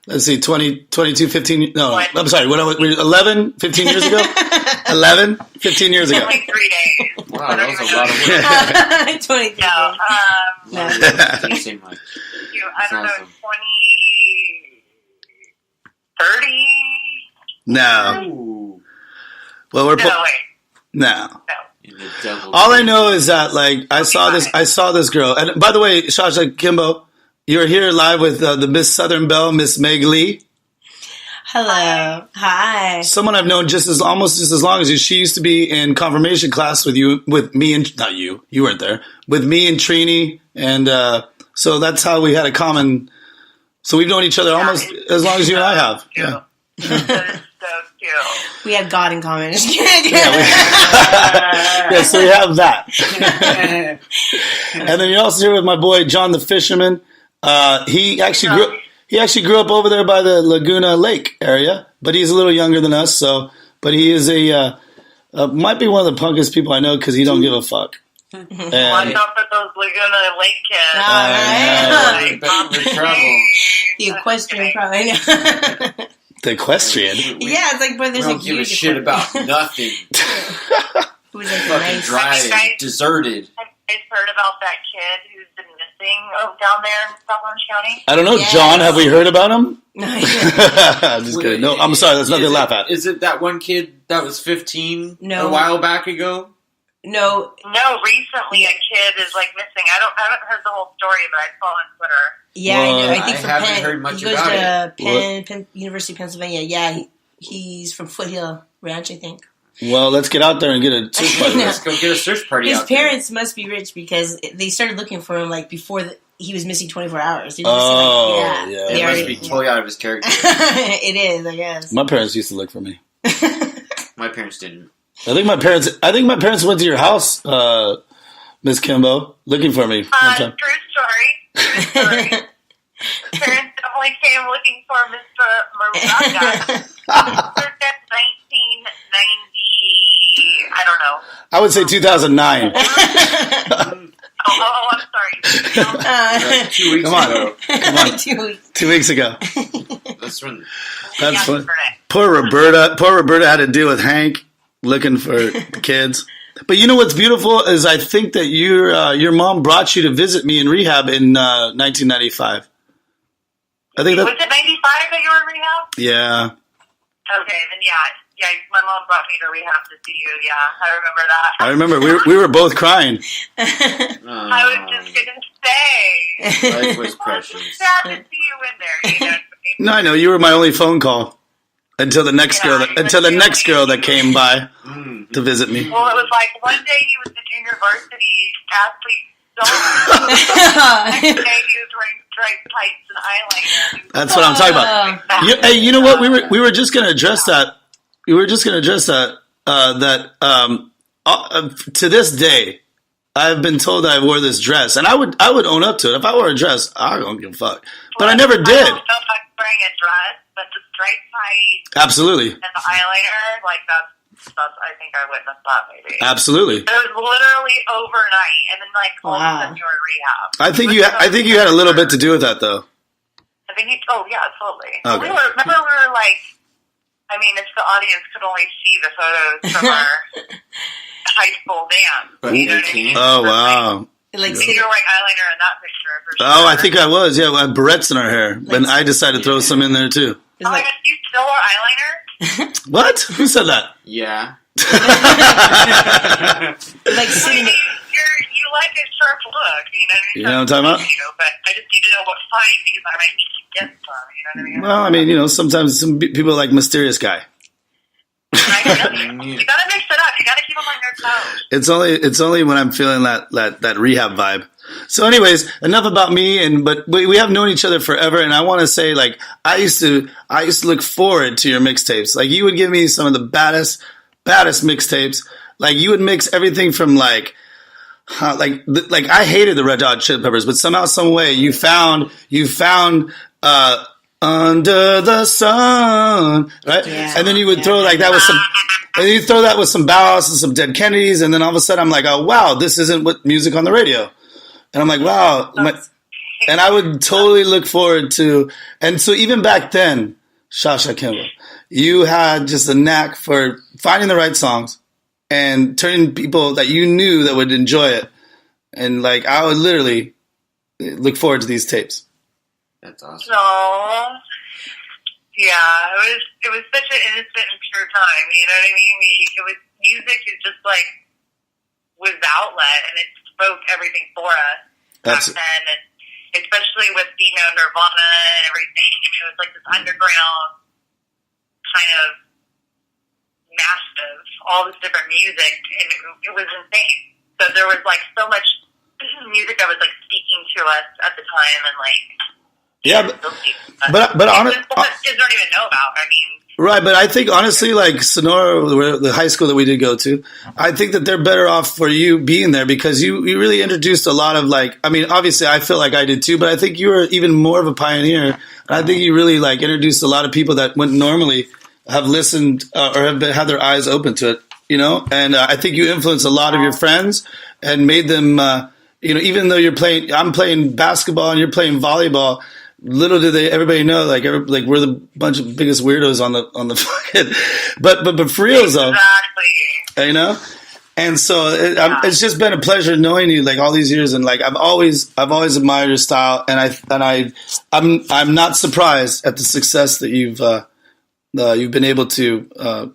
let's see, 20, 22, 15, no, I'm sorry, when I was 11, 15 years ago? 11, 15 years ago. Like 3 days. Wow, that was a lot of work. 23 No, Didn't seem like. I don't know, Awesome. 30? No. Ooh. Well, we're, No, wait. no. No. In the devil. All I know is that, like, I saw this girl. And by the way, Sha Sha Kimbo, you're here live with the Miss Southern Belle, Miss Meg Lee. Hello. Hi. Someone I've known almost just as long as you. She used to be in confirmation class with me and, not you, you weren't there, with me and Trini. And so that's how we had a common, so we've known each other almost as long as you and I have. Yeah. That is so cute. We have God in common. Yeah, so we have that. And then you're also here with my boy John the Fisherman. He actually grew up over there by the Laguna Lake area, but he's a little younger than us. But he is might be one of the punkest people I know because he don't give a fuck. Watch out for those Laguna Lake kids. Alright. Big trouble. The equestrian probably. The equestrian. Yeah, it's like, but We there's don't a give a huge shit about nothing. Who's like Fucking nice. dry and deserted. Have you guys heard about that kid who's been missing down there in South Orange County? I don't know, Yes. John. Have we heard about him? No, I'm just kidding. No, I'm sorry. That's nothing to laugh at. Is it that one kid that was 15 No. a while back ago? no, No, recently a kid is like missing. I haven't heard the whole story, but I saw on Twitter. yeah, I know. I I think from haven't Penn. heard much he goes about to Penn, University of Pennsylvania. Yeah, he's from Foothill Ranch, I think. Well, let's get out there and get a search party. No. Let's go get a search party His out there. parents must be rich because they started looking for him like before he was missing 24 hours. He was Oh, missing, yeah. They It must already- be totally out of his character. It is, I guess. My parents used to look for me. My parents didn't. I think my parents went to your house, Miss Kimbo, looking for me one time. True story. Parents definitely came looking for Mr. Muraga. Circa 1990, I don't know. I would say 2009. Oh, I'm sorry. Like 2 weeks Come on. ago. Come on. 2 weeks. 2 weeks ago. That's when. That's fun. Yesterday. Poor Roberta had to deal with Hank looking for kids. But you know what's beautiful is I think that your mom brought you to visit me in rehab in 1995. I think Was that it 95 that you were in rehab? yeah. Okay, then yeah, my mom brought me to rehab to see you. Yeah, I remember that. I remember we were both crying. I was just gonna say. Life was Well, it's precious. sad to see you in there. You know. No, I know you were my only phone call until the next girl that came by to visit me. Well, it was like one day he was the junior varsity athlete. The next day he was wearing striped tights and eyeliner. That's what I'm talking about. Hey, you know what? We were just going to address that. We were just going to address that. To this day, I've been told that I wore this dress, and I would own up to it. If I wore a dress, I don't give a fuck. But I never I don't did. know if I'm wearing a dress, but the striped tights Absolutely, and the eyeliner, like that's I think I witnessed that maybe. absolutely. It was literally overnight, and then like all of a sudden you were in rehab. I think you had a little bit to do with that, though. I think oh yeah, totally. Okay. We were like, I mean, if the audience could only see the photos from our high school dance. But You know they what I mean? can't. Oh wow. Like, I think you were wearing eyeliner in that picture for sure. Oh, I think I was. Yeah, we had barrettes in our hair, and I decided to throw some in there too. it's Oh my like, gosh, you still wore eyeliner? What? Who said that? Yeah. like sitting. You like a sharp look, you know what I mean? You know what I'm talking about? You know, but I just need to know what kind because I might need to get some, you know what I mean? Well, I mean, sometimes some people like mysterious guy. I know. You gotta mix it up. You gotta keep them on your toes. It's only when I'm feeling that rehab vibe. So, anyways, enough about me. But we have known each other forever, and I want to say, like, I used to look forward to your mixtapes. Like, you would give me some of the baddest mixtapes. Like, you would mix everything from like I hated the Red Hot Chili Peppers, but somehow, some way, you found Under the Sun, right? Yeah. And then you would throw like that was some. And you throw that with some Bauhaus and some Dead Kennedys, and then all of a sudden I'm like, oh, wow, this isn't what music on the radio. And I'm like, wow. And I would totally look forward to, and so even back then, Sha Sha Kimbo, you had just a knack for finding the right songs and turning people that you knew that would enjoy it. And like, I would literally look forward to these tapes. That's awesome. So, yeah, it was such an innocent and pure time. You know what I mean? It was music is just like was the outlet, and it spoke everything for us back then, and especially with Nirvana and everything. It was like this underground kind of massive, all this different music, and it was insane. So there was like so much music that was like speaking to us at the time, and like but honestly, kids don't even know about. I mean. Right, but I think honestly, like Sonora, the high school that we did go to, I think that they're better off for you being there because you really introduced a lot of like, I mean, obviously I feel like I did too, but I think you were even more of a pioneer. I think you really like introduced a lot of people that wouldn't normally have listened or have had their eyes open to it, you know? And I think you influenced a lot of your friends and made them, you know, even though I'm playing basketball and you're playing volleyball, little did everybody know, like we're the bunch of biggest weirdos on the fucking, but for real though, exactly. You know, and so it's just been a pleasure knowing you like all these years, and like I've always admired your style, and I'm not surprised at the success that you've been able to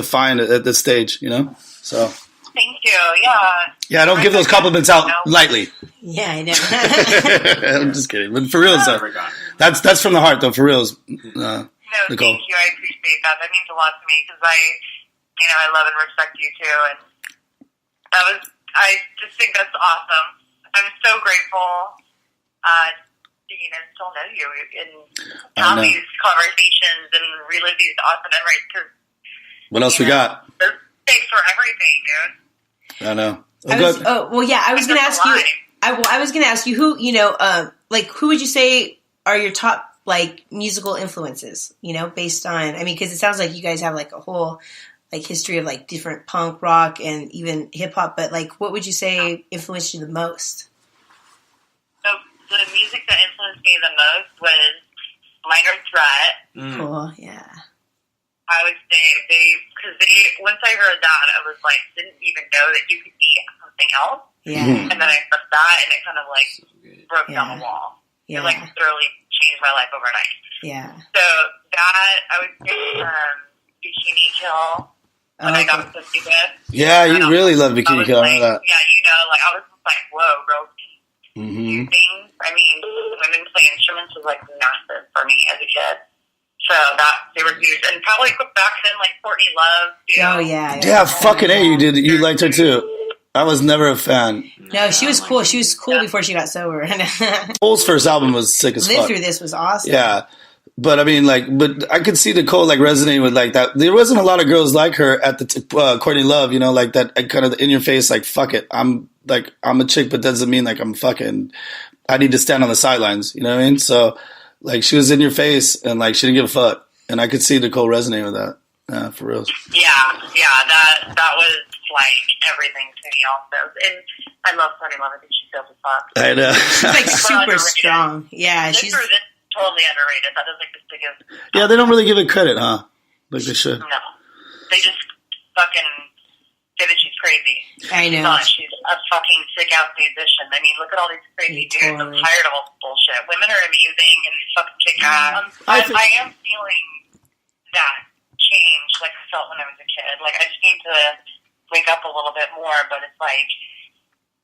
find at this stage, you know, so. Thank you. Yeah. Yeah, I don't give those compliments out lightly. Yeah, I know. I'm just kidding, but for real, that's from the heart, though. For real, no, Nicole. Thank you. I appreciate that. That means a lot to me because I love and respect you too, and I just think that's awesome. I'm so grateful to still know you and have these conversations and relive these awesome memories. Because what else we got? Thanks for everything, dude. I know. I was going to ask you. I was going to ask you who like who would you say are your top like musical influences? You know, based on because it sounds like you guys have like a whole like history of like different punk, rock, and even hip hop. But like, what would you say influenced you the most? So the music that influenced me the most was Minor Threat. Cool, yeah. I would say because once I heard that, I was like, didn't even know that you could be something else. Yeah. And then I heard that, and it kind of like broke down the wall. Yeah. It like thoroughly changed my life overnight. Yeah. So that I would say Bikini Kill when I got to see this. Yeah, you really love Bikini Kill. I know that. Yeah, like I was just like, whoa, bro. Things. Women playing instruments was like massive for me as a kid. So they were huge, and probably back then, like Courtney Love. Too. Oh yeah. Yeah, fucking A, you did. You liked her too. I was never a fan. No, she was cool. She was cool before she got sober. Cole's first album was sick as fuck. Live Through This was awesome. Yeah, but but I could see Nicole like resonating with like that. There wasn't a lot of girls like her at the Courtney Love, you know, like that kind of in your face, like fuck it, I'm a chick, but doesn't mean like I'm fucking. I need to stand on the sidelines, you know what I mean? So. Like, she was in your face, and, like, she didn't give a fuck. And I could see Nicole resonate with that. Yeah, for real. Yeah, that was, like, everything to me also. And I love Courtney Love. I think she's dope as fuck. I know. She's, like, super strong. Yeah, she's totally underrated. That is, like, the biggest... Yeah, they don't really give it credit, huh? Like they should. No. They just fucking say that she's crazy. I know. She's a fucking sick-ass musician. I mean, look at all these crazy dudes. I'm tired of all this bullshit. Women are amazing and fucking kick-ass. I am feeling that change like I felt when I was a kid. Like, I just need to wake up a little bit more, but it's like,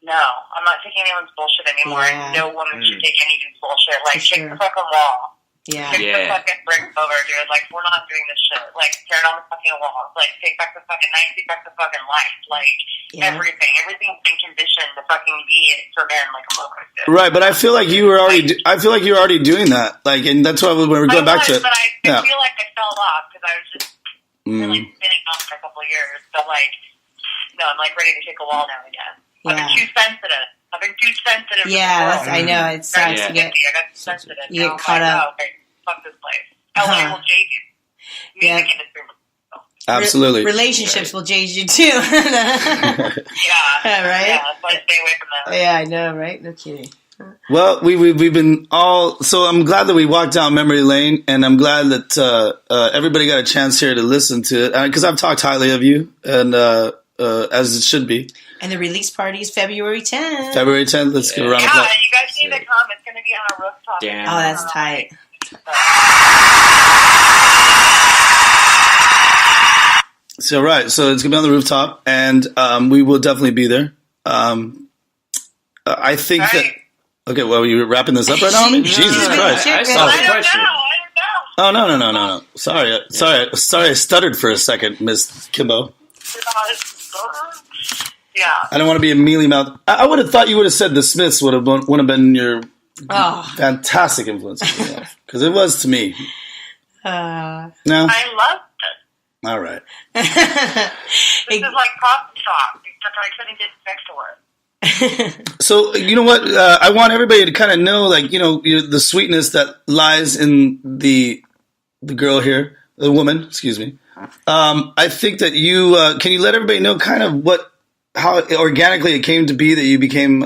no, I'm not taking anyone's bullshit anymore. Yeah. No woman should take any dude's bullshit. Like, kick the fucking wall. Yeah. Kick the fucking brick over, dude. Like, we're not doing this shit. Like, tear down the fucking walls. Like, take back the fucking night, take back the fucking life. Like, everything. Everything's been conditioned to fucking be for men like a mother. Right, but I feel like you were already. I feel like you're already doing that. Like, and that's why when we're going back to it. But I feel like I fell off because I was just really spinning off for a couple of years. But like, no, I'm like ready to kick a wall now again. I've been too sensitive. Yeah, I know. It sucks. I got sensitive. You get caught up. Okay, fuck this place. LA will jade you. Music industry. Absolutely. Relationships will change you too. Yeah. Right? Yeah, so I stay away from them. Yeah, I know, right? No kidding. Well, we've been all, so I'm glad that we walked down memory lane, and I'm glad that everybody got a chance here to listen to it, because I've talked highly of you, and as it should be. And the release party is February 10th. February 10th, let's get around the Yeah, clock. you guys need to come. It's going to be on a rooftop. Damn. Oh, that's tight. So, right, so it's going to be on the rooftop, and we will definitely be there. I think that... Okay, well, are you wrapping this up right now, homie? Jesus Christ. I saw the question. I don't know. Oh, no. Sorry, I stuttered for a second, Miss Kimbo. Yeah. I don't want to be a mealy mouth. I would have thought you would have said the Smiths would have been your fantastic influence because it was to me. No, I love this. All right. This is like pop talk, except I couldn't get next to her. So, you know what? I want everybody to kind of know, like, you know, the sweetness that lies in the girl here, the woman, excuse me. I think that you, can you let everybody know kind of how organically it came to be that you became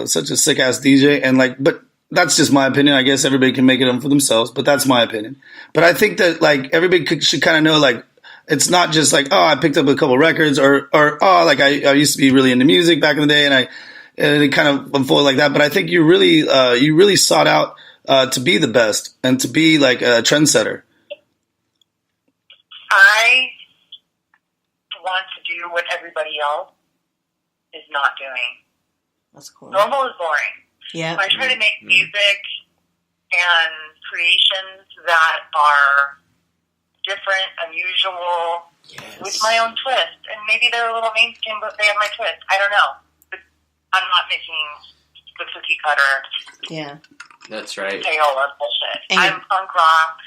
such a sick-ass DJ? And like, but that's just my opinion. I guess everybody can make it up for themselves, but that's my opinion. But I think that, like, everybody should kind of know, like, it's not just like, oh, I picked up a couple records or oh, like I used to be really into music back in the day and it kind of unfolded like that. But I think you really sought out to be the best and to be like a trendsetter. I want to do what everybody else is not doing. That's cool. Normal is boring. Yeah. So I try to make music and creations that are different, unusual, with my own twist. And maybe they're a little mainstream, but they have my twist. I don't know. But I'm not making the cookie cutter. Yeah. That's right. Payola bullshit. And I'm punk rock.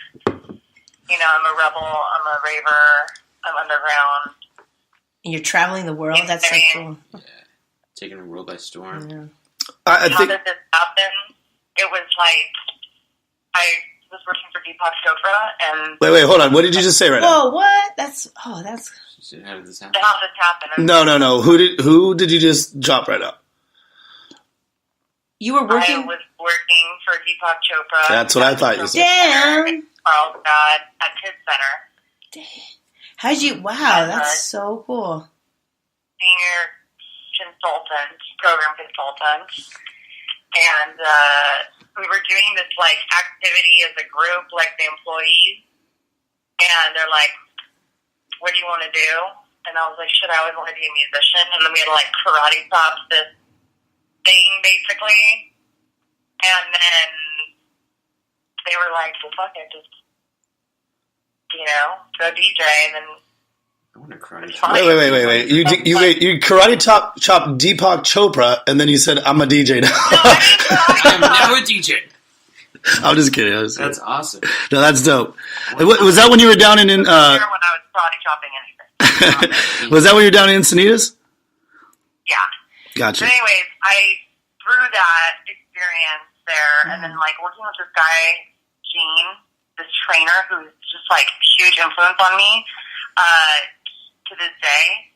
You know, I'm a rebel. I'm a raver. I'm underground. And you're traveling the world. That's so cool. Yeah. Taking the world by storm. Yeah. I How think. did this happen? It was like I was working for Deepak Chopra, and Wait, hold on. What did you just say right now? Whoa, what? That's. How did this happen? how this happened. No. Who did you just drop right out? You were working. I was working for Deepak Chopra. That's what I thought you said. Damn. Carlsbad at Kids Center. How'd you? Wow, that's so cool. Senior consultant, program consultant, and we were doing this like activity as a group, like the employees, and they're like, "What do you want to do?" And I was like, "Shit, I always want to be a musician." And then we had to like karate chop this thing, basically, and then they were like, "Well, fuck it, just go DJ," and then. Wait. You karate chop Deepak Chopra, and then you said, I'm a DJ now. I'm now a DJ. I'm just kidding. That's awesome. No, that's dope. Was that when you were down in... when I was karate chopping anything. Was that when you were down in Encinitas? Yeah. Gotcha. But anyways, through that experience there, and then like working with this guy, Gene, this trainer who's just like huge influence on me, to this day,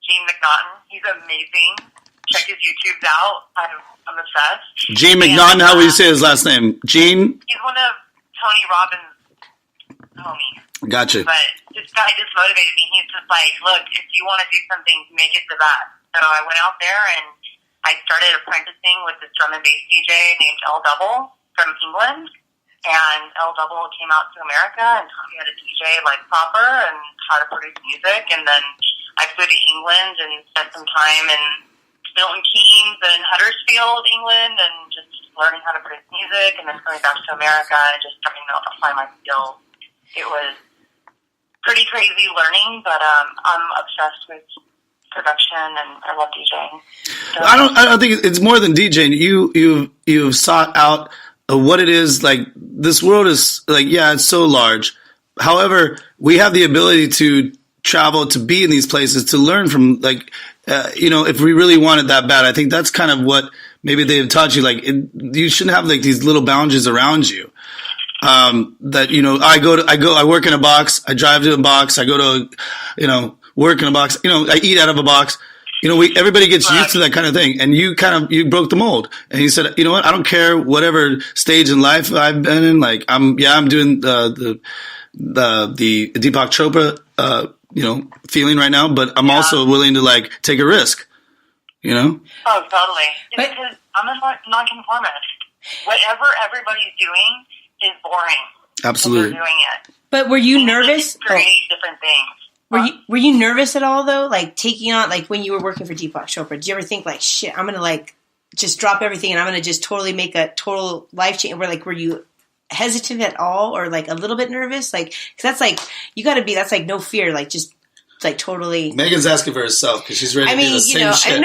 Gene McNaughton. He's amazing. Check his YouTubes out. I'm obsessed. Gene McNaughton, how would you say his last name? Gene? He's one of Tony Robbins' homies. Gotcha. But this guy just motivated me. He's just like, look, if you want to do something, make it the best. So I went out there and I started apprenticing with this drum and bass DJ named L Double from England. And L Double came out to America and taught me how to DJ like proper and how to produce music. And then I flew to England and spent some time in Milton Keynes and Huddersfield, England, and just learning how to produce music. And then coming back to America and just starting to apply my skills. It was pretty crazy learning, but I'm obsessed with production and I love DJing. So, I don't think it's more than DJing. You've sought out what it is. Like, this world is like, yeah, it's so large. However, we have the ability to travel, to be in these places, to learn from, like, if we really want it that bad. I think that's kind of what maybe they've taught you. Like, you shouldn't have like these little boundaries around you. that, you know, I work in a box, I drive to a box, I go to, you know, work in a box, you know, I eat out of a box. You know, everybody gets used to that kind of thing. And you broke the mold. And he said, you know what? I don't care whatever stage in life I've been in. Like, I'm doing the Deepak Chopra, you know, feeling right now, but I'm also willing to like take a risk, you know? Oh, totally. Because I'm a nonconformist. Whatever everybody's doing is boring. Absolutely. They're doing it. But were you nervous? Create different things. Were you nervous at all though? Like taking on, like when you were working for Deepak Chopra, did you ever think like, shit, I'm gonna like just drop everything and I'm gonna just totally make a total life change? Were you hesitant at all, or like a little bit nervous? Like, cause that's like you got to be. That's like no fear. Like just like totally. Megan's asking for herself because she's ready to do the same shit. But you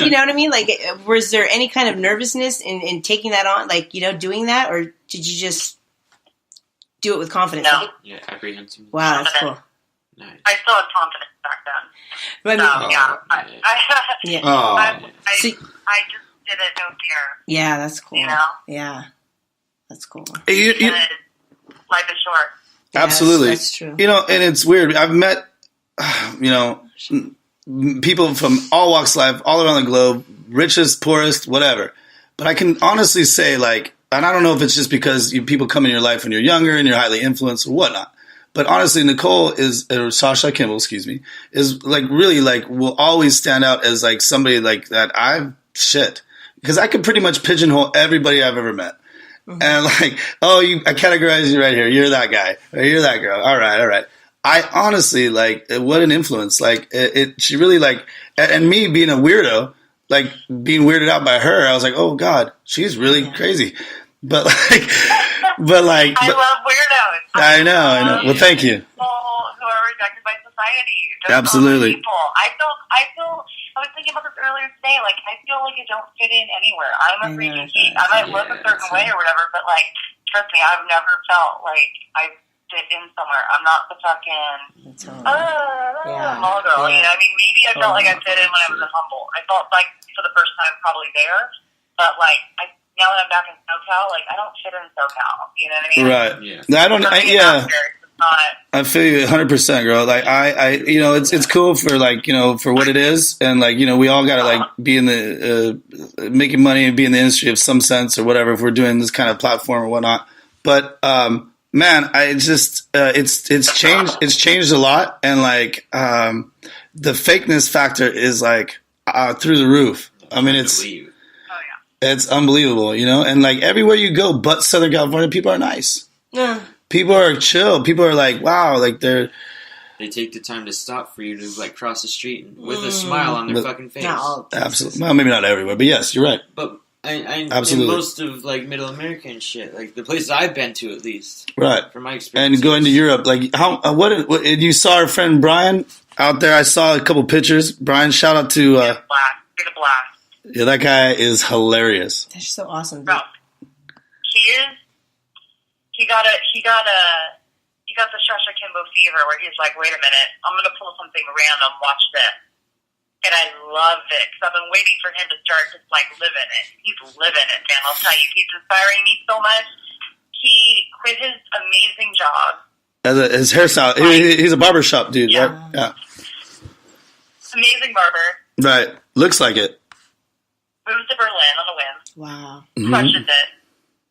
know what I mean. Like, was there any kind of nervousness in taking that on? Like, you know, doing that, or did you just do it with confidence? No. Yeah, apprehensive. Wow, that's cool. Nice. I still had confidence back then. But I mean, I just did it, no fear. Yeah, that's cool. You know? Yeah, that's cool. Life is short. Absolutely. That's true. You know, and it's weird. I've met, you know, people from all walks of life, all around the globe, richest, poorest, whatever. But I can honestly say, like, and I don't know if it's just because people come in your life when you're younger and you're highly influenced or whatnot. But honestly, Nicole Sha Sha Kimbo, is like really like will always stand out as like somebody like that. Because I could pretty much pigeonhole everybody I've ever met. Mm-hmm. And like, I categorize you right here. You're that guy. Or you're that girl. All right. I honestly like what an influence. Like she really like, and me being a weirdo, like being weirded out by her, I was like, oh God, she's really crazy. But I love weirdos. I know. Well, thank you. People who are rejected by society. Absolutely. People. I was thinking about this earlier today. Like, I feel like I don't fit in anywhere. I'm a freaking geek. I might look a certain way or whatever, but like, trust me, I've never felt like I fit in somewhere. I'm not the fucking mall girl. You know, I mean, maybe I felt like I fit in when I was in Humboldt. I felt like for the first time probably there, but like now that I'm back in SoCal, like I don't fit in SoCal. You know what I mean? Right. Yeah. I feel you 100%, girl. Like I, you know, it's cool for like, you know, for what it is. And like, you know, we all got to like be in the, making money and be in the industry of some sense or whatever, if we're doing this kind of platform or whatnot. But, man, I just, it's changed a lot. And like, the fakeness factor is like, through the roof. I mean, it's unbelievable, you know? And like everywhere you go, but Southern California, people are nice. Yeah. People are chill. People are like, wow, like they take the time to stop for you to like cross the street with a smile on their fucking face. Absolutely. Well, maybe not everywhere, but yes, you're right. But absolutely. In most of like Middle America and shit, like the places I've been to at least, right? From my experience, and going to Europe, like what you saw our friend Brian out there? I saw a couple pictures. Brian, shout out to blast. Yeah, that guy is hilarious. That's so awesome. Bro, he is. He got the Sha Sha Kimbo fever where he's like, wait a minute, I'm going to pull something random, watch this. And I love it because I've been waiting for him to start to like live in it. He's living it, man. I'll tell you, he's inspiring me so much. He quit his amazing job. His hairstyle, he's a barbershop dude, right? Yeah. Amazing barber. Right. Looks like it. Moved to Berlin on a whim. Wow. Crushes it.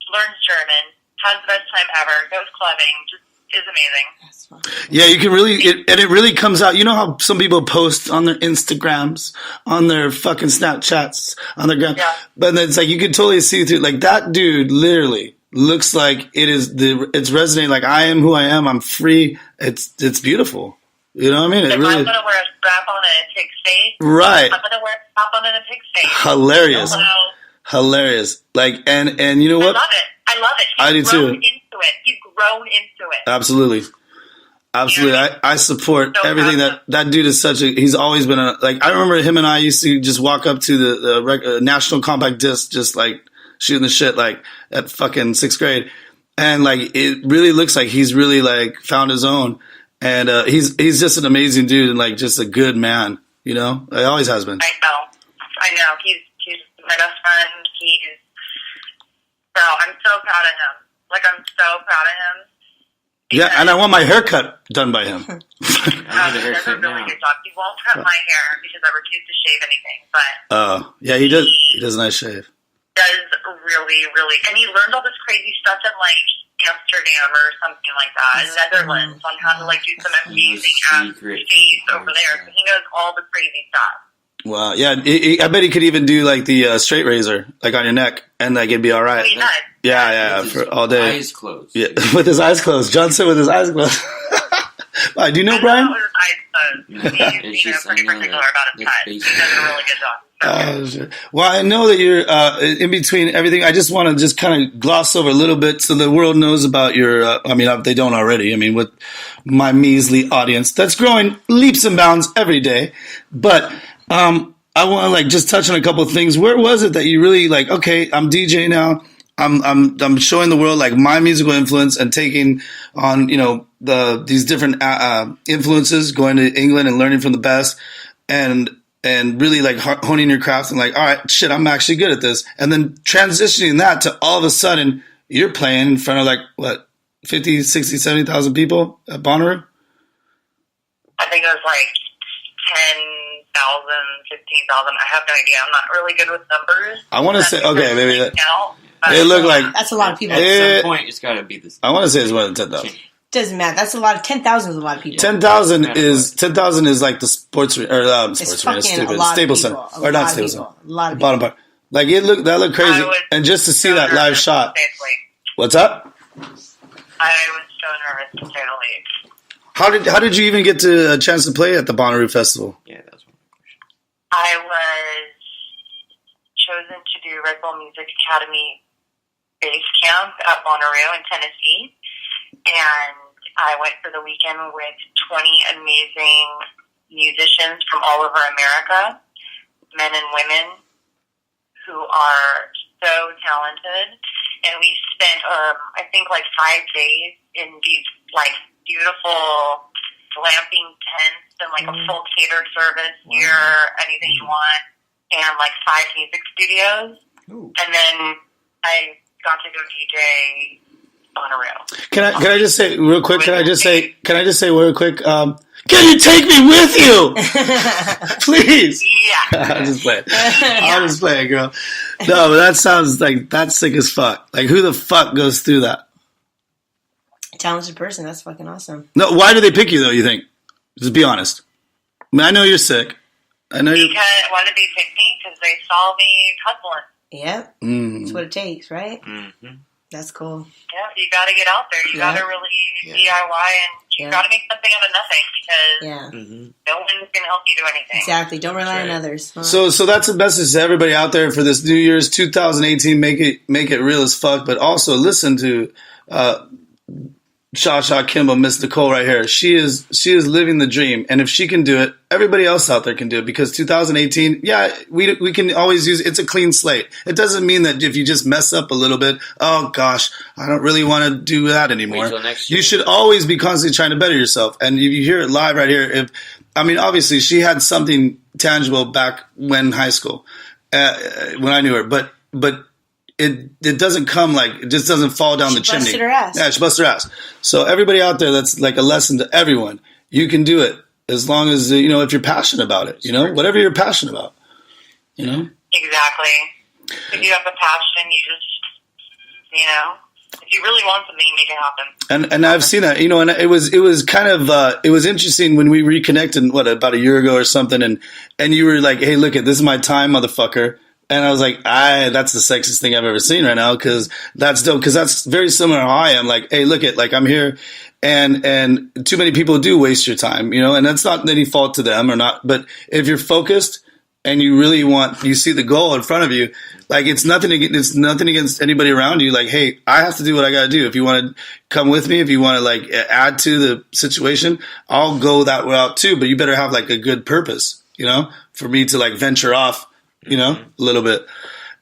Learns German. Has the best time ever. Goes clubbing. Just is amazing. That's fun. Yeah, you can really, it really comes out. You know how some people post on their Instagrams, on their fucking Snapchats, on their gram. Yeah. But then it's like you can totally see through. Like that dude literally looks like it's resonating. Like I am who I am. I'm free. It's beautiful. You know what I mean? If I'm going to wear a strap on and a pig face, right? I'm going to wear a strap on and a pig face. Hilarious. Hilarious. Like, and you know what? I love it. I do too. He's grown into it. Absolutely. You know? I support everything that dude is he's always been I remember him and I used to just walk up to the National Compact Disc, just like shooting the shit like at fucking 6th grade. And like, it really looks like he's really like found his own. And, he's just an amazing dude and like just a good man, you know? He always has been. I know. He's my best friend. I'm so proud of him. Like, I'm so proud of him. Yeah, and I want my haircut done by him. I need a He does a haircut really now. good job. He won't cut my hair because I refuse to shave anything, but Yeah, he does. He does a nice shave. does really, really, and he learned all this crazy stuff in like Amsterdam or something like that, in Netherlands, on how to like do some amazing ass shades over there. So he knows all the crazy stuff. Wow, yeah, I bet he could even do like the straight razor, like on your neck, and like it'd be all right. He does. Yeah, With for his all day. Eyes closed. Yeah, with his eyes closed. Johnson with his eyes closed. Wow, do you know I Brian? know his eyes closed. It's He's just, pretty I know particular that about his it's cut. He basic. does a really good job. Shit. Well, I know that you're in between everything. I just want to just kind of gloss over a little bit so the world knows about your. I mean, they don't already. I mean, with my measly audience that's growing leaps and bounds every day. But I want to like just touch on a couple of things. Where was it that you really like? Okay, I'm DJ now. I'm showing the world like my musical influence and taking on these different influences, going to England and learning from the best, and really like honing your craft and like, all right, shit, I'm actually good at this, and then transitioning that to all of a sudden you're playing in front of like what 50, 60, 70,000 people at Bonnaroo. I think it was like 10,000, 15,000. I have no idea. I'm not really good with numbers. I want to say okay, maybe that. Count. It looked like That's a lot of people. At some point, it's got to be this. I want to say it's more than 10,000. Doesn't matter. That's a lot of 10,000 is a lot of people. 10,000 is like the sports It's sports arena, fucking stupid a lot Staples of Center people. or not Staples Center. A lot of Bottom part. Like that looked crazy, I was and just to see so that live nervous, shot. Basically. What's up? I was so nervous to say the least. How did you even get to a chance to play at the Bonnaroo Festival? Yeah, that was one of my questions. I was chosen to do Red Bull Music Academy base camp at Bonnaroo in Tennessee, and I went for the weekend with 20 amazing musicians from all over America, men and women who are so talented, and we spent I think like 5 days in these like beautiful glamping tents and like a full cater service here, anything you want, and like 5 music studios. Ooh. And then I got to go DJ Bonnaroo. Can I just say real quick? Can I just say real quick? Can you take me with you, please? Yeah. I'm just playing. I'm just playing, girl. No, but that sounds like that's sick as fuck. Like, who the fuck goes through that? Talented person. That's fucking awesome. No, why do they pick you though? You think? Just be honest. I mean, I know you're sick. I know you. Because why did they pick me? Because they saw me hustling. Yep. That's what it takes, right? Mm-hmm. That's cool. Yeah, you got to get out there. You got to really DIY, and you got to make something out of nothing because Mm-hmm. no one's going to help you do anything. Exactly. Don't rely on right. others. Huh? So that's the message to everybody out there for this New Year's 2018. Make it real as fuck, but also listen to Sha Sha Kimbo, Miss Nicole right here. She is living the dream, and if she can do it, everybody else out there can do it. Because 2018, yeah, we can always use it's a clean slate. It doesn't mean that if you just mess up a little bit, oh gosh, I don't really want to do that anymore. Wait till next year. You should always be constantly trying to better yourself. And if you hear it live right here, obviously she had something tangible back when high school, when I knew her, but. It doesn't come like it just doesn't fall down the chimney. She busted her ass. Yeah, she busted her ass. So everybody out there, that's like a lesson to everyone. You can do it as long as if you're passionate about it. Whatever you're passionate about. Exactly. If you have a passion, you just, if you really want something, you make it happen. And I've seen that, and it was kind of it was interesting when we reconnected about a year ago or something, and you were like, hey, look, this is my time, motherfucker. And I was like, that's the sexiest thing I've ever seen right now, because that's dope. Because that's very similar to how I am. Like, hey, look I'm here, and too many people do waste your time, and that's not any fault to them or not. But if you're focused and you really you see the goal in front of you, like it's nothing against anybody around you. Like, hey, I have to do what I got to do. If you want to come with me, if you want to like add to the situation, I'll go that route too. But you better have like a good purpose, for me to like venture off. A little bit.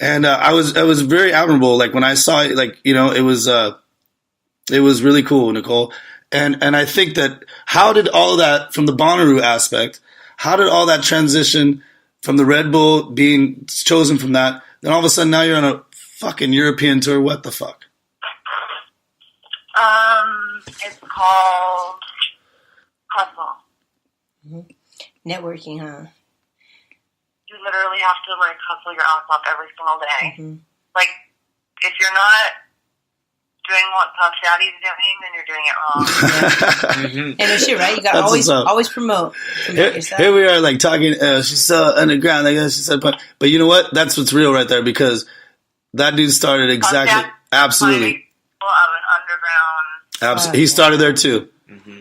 And I was very admirable. Like when I saw it, like, it was really cool, Nicole. And I think that how did all that from the Bonnaroo aspect, how did all that transition from the Red Bull being chosen from that, then all of a sudden now you're on a fucking European tour? What the fuck? It's called Hustle. Mm-hmm. Networking, huh? You literally have to like hustle your ass off every single day. Mm-hmm. Like, if you're not doing what Puff Daddy's doing, then you're doing it wrong. Mm-hmm. And it's shit, right? You got to always promote yourself. Here we are, like talking. She's so underground. Like she said, but you know what? That's what's real right there, because that dude started exactly, absolutely. Of an underground. Absolutely, he started there too. Mm-hmm.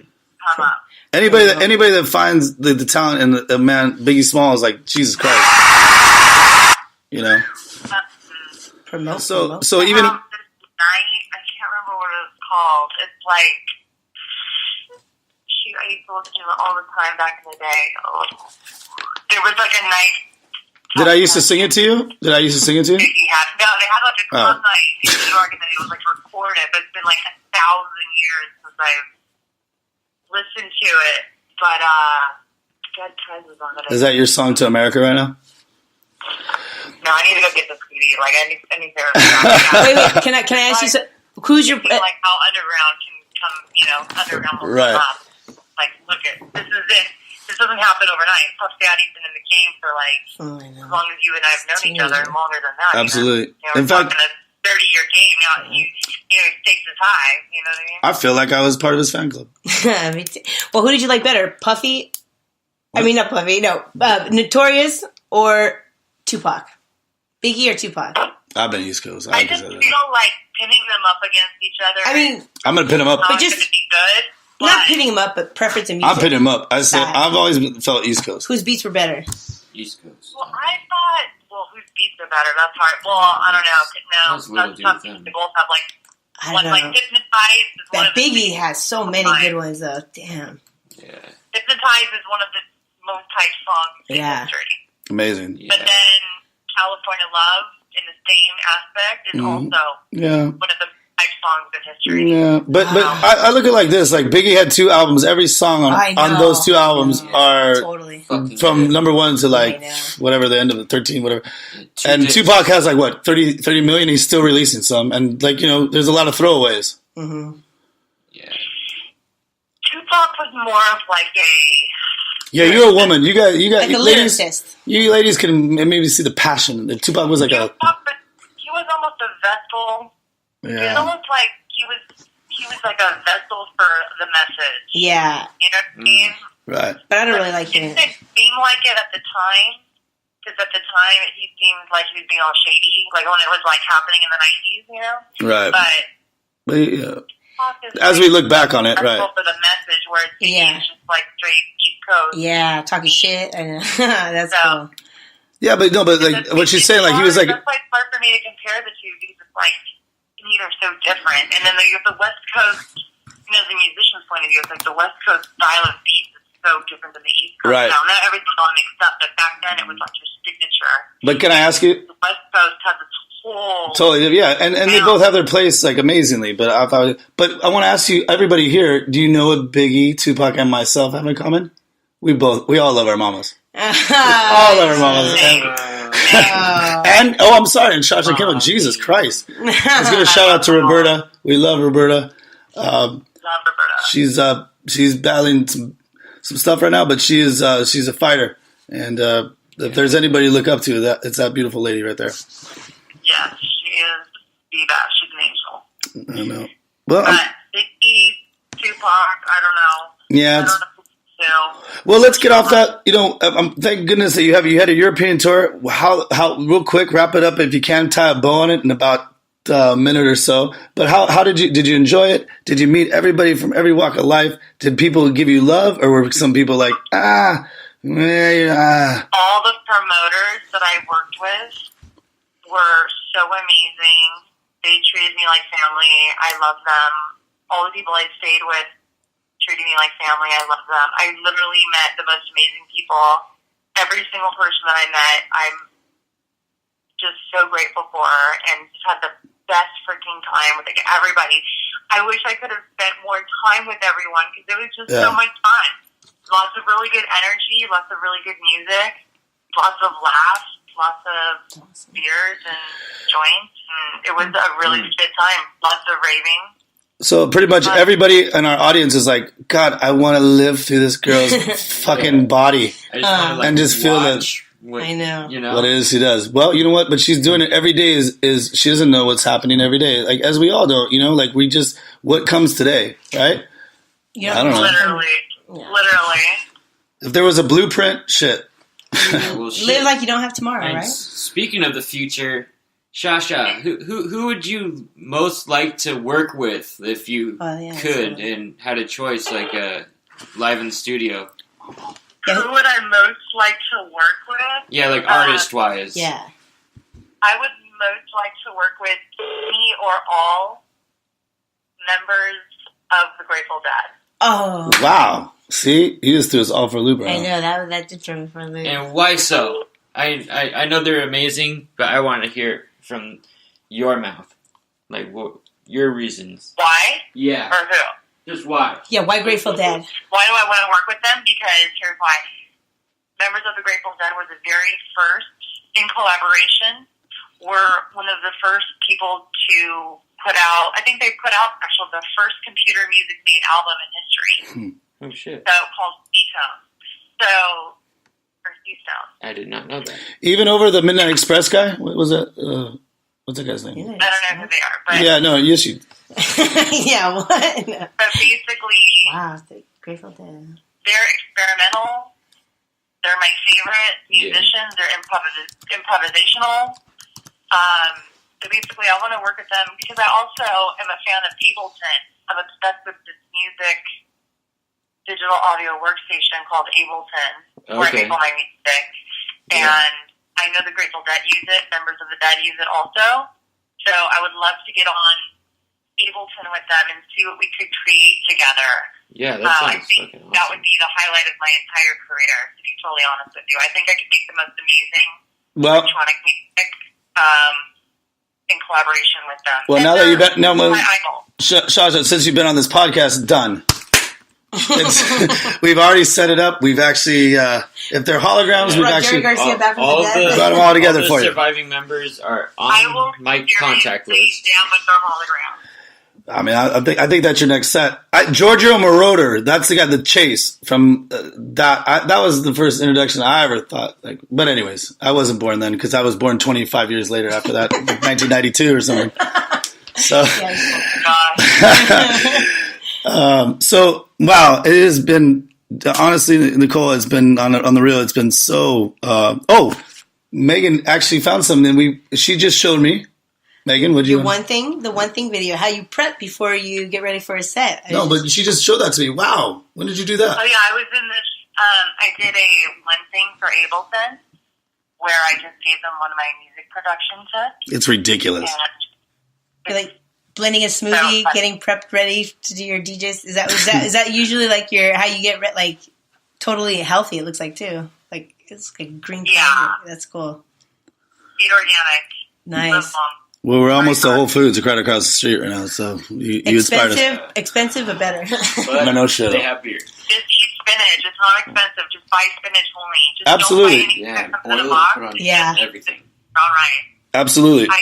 Come up. Anybody that finds the talent in the man Biggie Smalls, like Jesus Christ, you know. Promote. So even. I can't remember what it was called. It's like, shoot, I used to listen to it all the time back in the day. Oh. There was like a night. Did I used to sing it to you? No, they had like a club night in New York, and then it was like recorded, but it's been like 1,000 years since I've listened to it. But God, Times was on it. Is that your song to America right now? No, I need to go get the CD. Like, I need therapy. Wait. Can I ask you? Who's your like how underground can come? You know, underground will come up. Like, look at this is it. This doesn't happen overnight. Puff Daddy's been in the game for like as long as you and I have known each other, and longer than that. Absolutely. You know, in fact, a 30-year game now. You know, stakes is high. You know what I mean? I feel like I was part of his fan club. Me too. Well, who did you like better, Puffy? What? I mean, not Puffy. No, Notorious or Tupac? Biggie or Tupac? I've been East Coast. I just feel like pinning them up against each other. I mean, I'm gonna pin them up. But just to be good. Not pinning them up, but preference in music. I'm pinning them up. I said I've always felt East Coast. Whose beats were better? East Coast. Well, I thought, whose beats are better? That's hard. Well, I don't know. No, that's tough because they both have like Hypnotize is one of the Biggie has so many good ones though. Damn. Yeah. Hypnotize is one of the most hyped songs in history. Amazing. Yeah. But then California Love in the same aspect is also one of the hype songs in history. Yeah, but I look at it like this: like Biggie had 2 albums. Every song on those 2 albums are from number 1 to like whatever the end of the 13, whatever. And Tupac has like what 30 million. He's still releasing some, and like there's a lot of throwaways. Mm-hmm. Yeah. Tupac was more of like a. Yeah, you're a woman. You got like a ladies. Lyricist. You ladies can maybe see the passion. Tupac was like he was almost a vessel. Yeah. It was almost like he was like a vessel for the message. Yeah. You know what I mean? Right. But I don't really like it. It didn't seem like it at the time, because at the time he seemed like he was being all shady, like when it was like happening in the 90s, you know? Right. But as we look back on it, right. For the message, where it's just like straight East Coast. Yeah, talking shit. I know. That's cool. Yeah, but like what she's saying, like he was like. That's like hard for me to compare the two, because it's like they're so different. And then you have the West Coast, as a musician's point of view, it's like the West Coast style of beats is so different than the East Coast. Right. Now, not everything's all mixed up, but back then it was like your signature. But can I ask you? The West Coast has its whole. Totally, yeah, and they both have their place like amazingly. But I want to ask you, everybody here, do you know what Biggie, Tupac, and myself have in common? We all love our mamas. All love our mamas. And I'm sorry, and Sha Sha Kimbo, Jesus Christ! Let's give a shout out to Roberta. We love Roberta. Love Roberta. She's battling some stuff right now, but she's a fighter. And if there's anybody to look up to, it's that beautiful lady right there. Yes, she is the best. She's an angel. I know. Well, Biggie, Tupac, I don't know. Yeah. I don't know. Well, let's get off that. Thank goodness that you had a European tour. How real quick, wrap it up if you can, tie a bow on it in about a minute or so. But how did you enjoy it? Did you meet everybody from every walk of life? Did people give you love, or were some people like All the promoters that I worked with were so amazing. They treated me like family. I love them. All the people I stayed with treating me like family. I love them. I literally met the most amazing people. Every single person that I met, I'm just so grateful for, and just had the best freaking time with everybody. I wish I could have spent more time with everyone, because it was just so much fun. Lots of really good energy, lots of really good music, lots of laughs, lots of beers and joints, and it was a really good time. Lots of raving. So pretty much everybody in our audience is like, God, I want to live through this girl's fucking body I just wanna, like, and just feel that what, I know. You know what it is she does. Well, you know what? But she's doing it every day. Is she doesn't know what's happening every day, like as we all don't. You know, like we just what comes today, right? Yeah, I don't know. Literally. If there was a blueprint, shit. Well, live like you don't have tomorrow, And right? speaking of the future, Sha Sha, who would you most like to work with if you could and had a choice, like live in the studio? Who would I most like to work with? Yeah, like artist-wise. Yeah. I would most like to work with any or all members of the Grateful Dead. Oh. Wow. See, he just threw us all for a loop right I now. know, that did throw me for a loop. And why so? I know they're amazing, but I want to hear from your mouth. Like, what your reasons. Why? Yeah. Or who? Just why? Yeah, why Grateful Dead? Why do I want to work with them? Because here's why. Members of the Grateful Dead were the very first, in collaboration, were one of the first people to put out, I think they put out actually the first computer music made album in history. Oh, shit. So called C-Tone. Or C-Tone. I did not know that. Even over the Midnight Express guy? What was that? What's that guy's name? I don't know who they are, but Yeah, no, yes, you. Yeah, what? but basically, Wow, the Grateful Dead. they're experimental. They're my favorite musicians. They're improvisational. So basically, I want to work with them because I also am a fan of Ableton. I'm obsessed with this music digital audio workstation called Ableton, where I make all my music. And I know the Grateful Dead use it. Members of the Dead use it also. So I would love to get on Ableton with them and see what we could create together. Yeah, that sounds I think fucking that awesome. would be the highlight of my entire career, to be totally honest with you. I think I could make the most amazing electronic music in collaboration with them. Well, and now that you've been, my idol. Sha Sha, since you've been on this podcast, done. We've already set it up. We've actually, if they're holograms, we've actually Jerry Garcia back from the dead. got them all together for you. Surviving members are I on will my contact seriously list. down with their hologram. I mean, I think that's your next set. Giorgio Moroder, that's the guy, the Chase from that was the first introduction I ever thought. Like, but anyways, I wasn't born then because I was born 25 years later after that, like 1992 or something. So, so wow, it has been honestly, Nicole, it's been on the real. It's been so. Megan actually found something. She just showed me. Megan, what do you? The one thing video, how you prep before you get ready for a set. But she just showed that to me. Wow, when did you do that? Oh yeah, I was in this. I did a one thing for Ableton where I just gave them one of my music production sets. It's ridiculous. You're like blending a smoothie, getting prepped ready to do your DJs. Is that usually like how you get like totally healthy? It looks like too. Like it's like green. Yeah, that's cool. Eat organic. Nice. Well, we're almost to Whole Foods right across the street right now, so you inspired us. Expensive, but better. But no shit. They have beer. Just eat spinach. It's not expensive. Just buy spinach only. Just Absolutely. Don't buy anything that comes in a box. Yeah. Everything. All right. Absolutely. I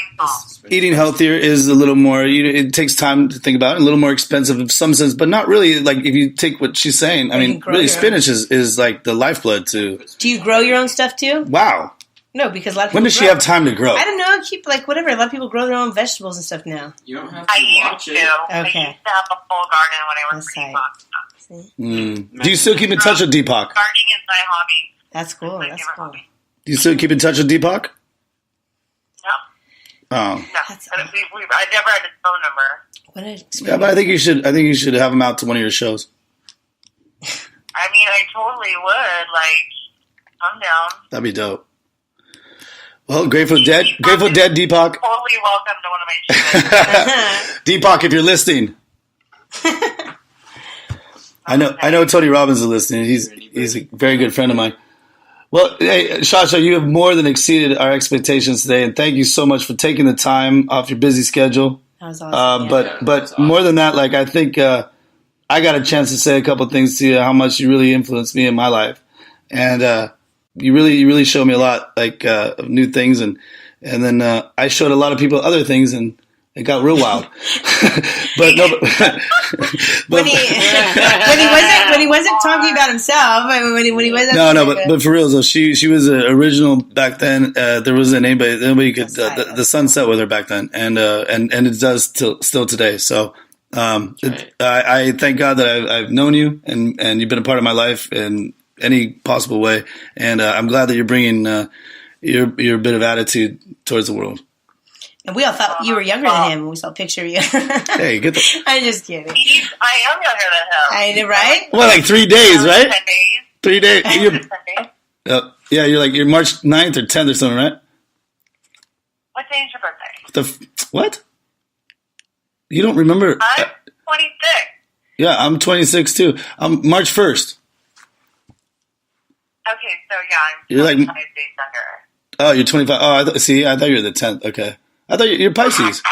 Eating healthier is a little more. It takes time to think about it, a little more expensive in some sense, but not really. Like if you take what she's saying, I mean, really, spinach is like the lifeblood to. Do you grow your own stuff too? Wow. No, because a lot of people. When does she have time to grow? I don't know. Keep like whatever. A lot of people grow their own vegetables and stuff now. You don't have I to used watch to. it. I used to have a full garden when I worked for That's Deepak. Do you still keep in touch with Deepak? Gardening is my hobby. That's cool. My That's favorite cool. hobby. Do you still keep in touch with Deepak? No. Oh. No. I never had his phone number. What a Yeah, but I think you should have him out to one of your shows. I mean, I totally would. Like, I'm down. That'd be dope. Well, Grateful Dead, Deepak. Totally welcome to one of my shows. Deepak, if you're listening. I know Tony Robbins is listening. He's a very good friend of mine. Well, hey, Sha Sha, you have more than exceeded our expectations today, and thank you so much for taking the time off your busy schedule. That was awesome. But awesome. More than that, like I think I got a chance to say a couple things to you, how much you really influenced me in my life, and you really showed me a lot, like of new things, and then I showed a lot of people other things, and It got real wild. But no, when he wasn't talking about himself, when he wasn't. No, but for real though, she was original back then. There wasn't anybody could the sun set with her back then, and it does still today. So I thank God that I've known you and you've been a part of my life in any possible way, and I'm glad that you're bringing your bit of attitude towards the world. And we all thought you were younger than him when we saw a picture of you. Hey, get the... I'm just kidding. I am younger than him. I know, right? Well, like 3 days, right? 10 days. 3 days. 10 days. Yeah, you're March 9th or 10th or something, right? What day is your birthday? What? You don't remember? I'm 26. Yeah, I'm 26 too. I'm March 1st. Okay, so yeah, I'm You're 25 like... days younger. Oh, you're 25. Oh, I thought you were the 10th. Okay. I thought you're Pisces.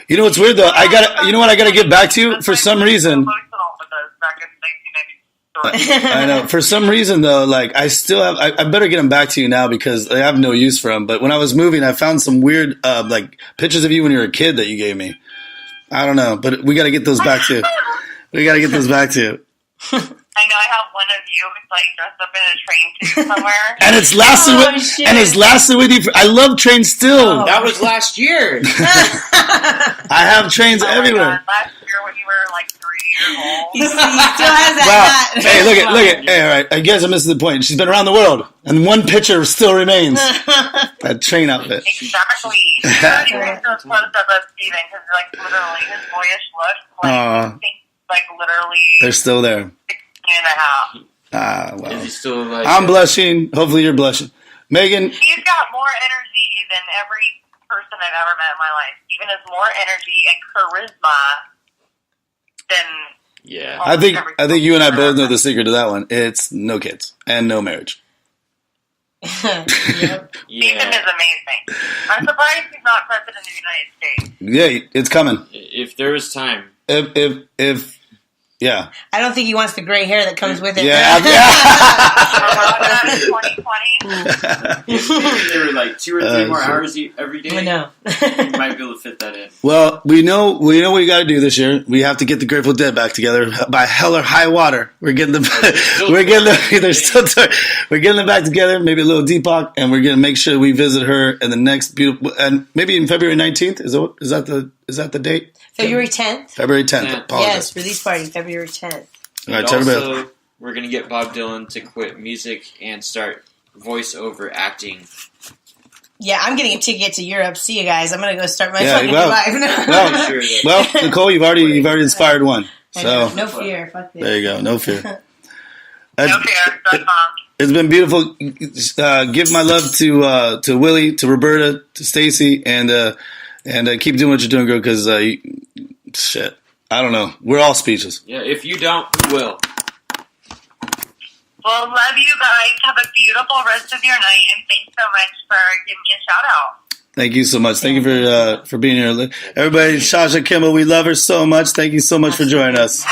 You know what's weird though? You know what I gotta get back to you for some reason. I know. For some reason though, like I still have. I better get them back to you now because I have no use for them. But when I was moving, I found some weird like pictures of you when you were a kid that you gave me. I don't know, but we got to get those back to you. I know I have one of you like dressed up in a train suit somewhere. And it's lasted with you. I love trains still. Oh, that was last year. I have trains everywhere. God, last year when you were like 3 years old. He still has that. Wow. Hey, look at. Hey, all right. I guess I missed the point. She's been around the world, and one picture still remains. That train outfit. Exactly. He makes those photos of Steven because like literally his boyish look, like literally. They're still there. 16 and a half. Ah, well. Is he still like? I'm blushing. Hopefully, you're blushing, Megan. He's got more energy than every person I've ever met in my life. Steven has more energy and charisma than. Yeah, I think you and I both know the secret to that one. It's no kids and no marriage. Steven is amazing. I'm surprised he's not president of the United States. Yeah, it's coming. If there was time. If yeah. I don't think he wants the gray hair that comes with it. Yeah. 2020. There were like 2 or 3 more hours every day. I know. You might be able to fit that in. Well, we know what we got to do this year. We have to get the Grateful Dead back together by hell or high water. We're getting them. We're getting them back together. Maybe a little Deepak, and we're gonna make sure we visit her in the next beautiful, and maybe in February 19th. Is that the date? February 10th? February 10th. Yes, release party, February 10th. All right, also, we're going to get Bob Dylan to quit music and start voiceover acting. Yeah, I'm getting a ticket to Europe. See you guys. I'm going to go start my fucking life. Well, Nicole, you've already inspired one. So no fear. Fuck this. There you go. No fear. No fear. It's been beautiful. Give my love to Willie, to Roberta, to Stacy, and keep doing what you're doing, girl, because shit, I don't know. We're all speechless. Yeah, if you don't, who will? Well, love you guys. Have a beautiful rest of your night, and thanks so much for giving me a shout out. Thank you so much. Thank you for being here. Everybody, Sha Sha Kimbo, we love her so much. Thank you so much for joining us.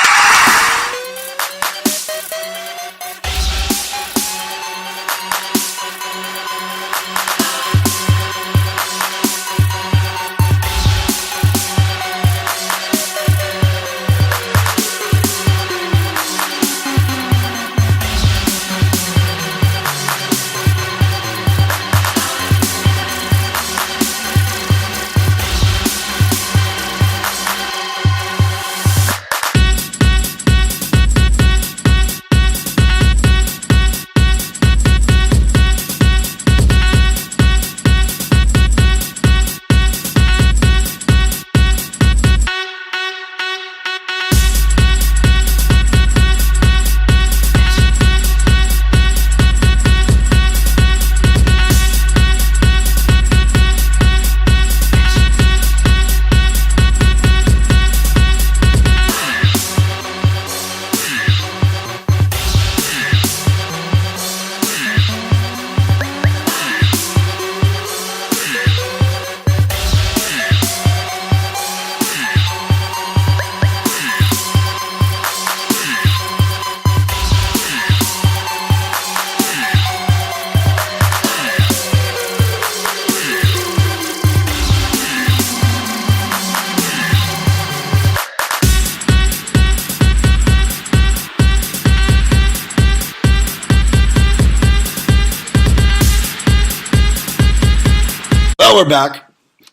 Well, we're back.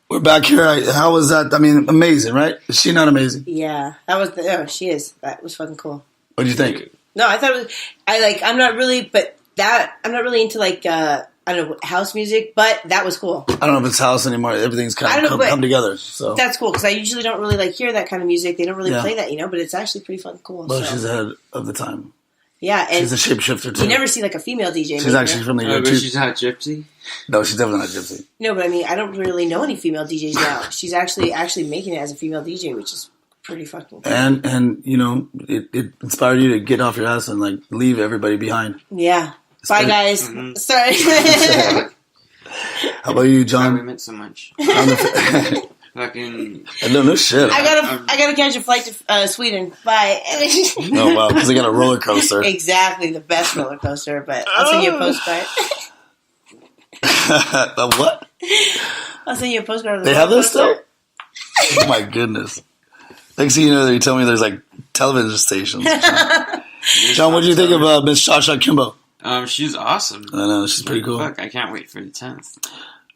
We're back here. How was that? I mean, amazing, right? Is she not amazing? Yeah, she is. That was fucking cool. What do you think? No, I thought it was. I'm not really into like I don't know, house music, but that was cool. I don't know if it's house anymore. Everything's kind of come together. So that's cool because I usually don't really like hear that kind of music. They don't really play that, but it's actually pretty fucking cool. Well, she's ahead of the time. Yeah, and she's a shapeshifter too. You never see like a female DJ. She's actually from the year but she's not gypsy. No, she's definitely not gypsy. No, but I mean, I don't really know any female DJs now. She's actually making it as a female DJ, which is pretty fucking cool. And it inspired you to get off your ass and like leave everybody behind. Yeah. Bye, guys. Mm-hmm. Sorry. How about you, John? We meant so much. Fucking. No shit. I gotta catch a flight to Sweden. Bye. Oh wow, because they got a roller coaster. Exactly, the best roller coaster. But I'll send you a postcard. The what? I'll send you a postcard. They have this still? Oh my goodness! Next thing you know, they tell me there's like television stations. John, what do you think of Miss Sha Sha Kimbo? She's awesome. I know, she's pretty cool. Fuck, I can't wait for the 10th.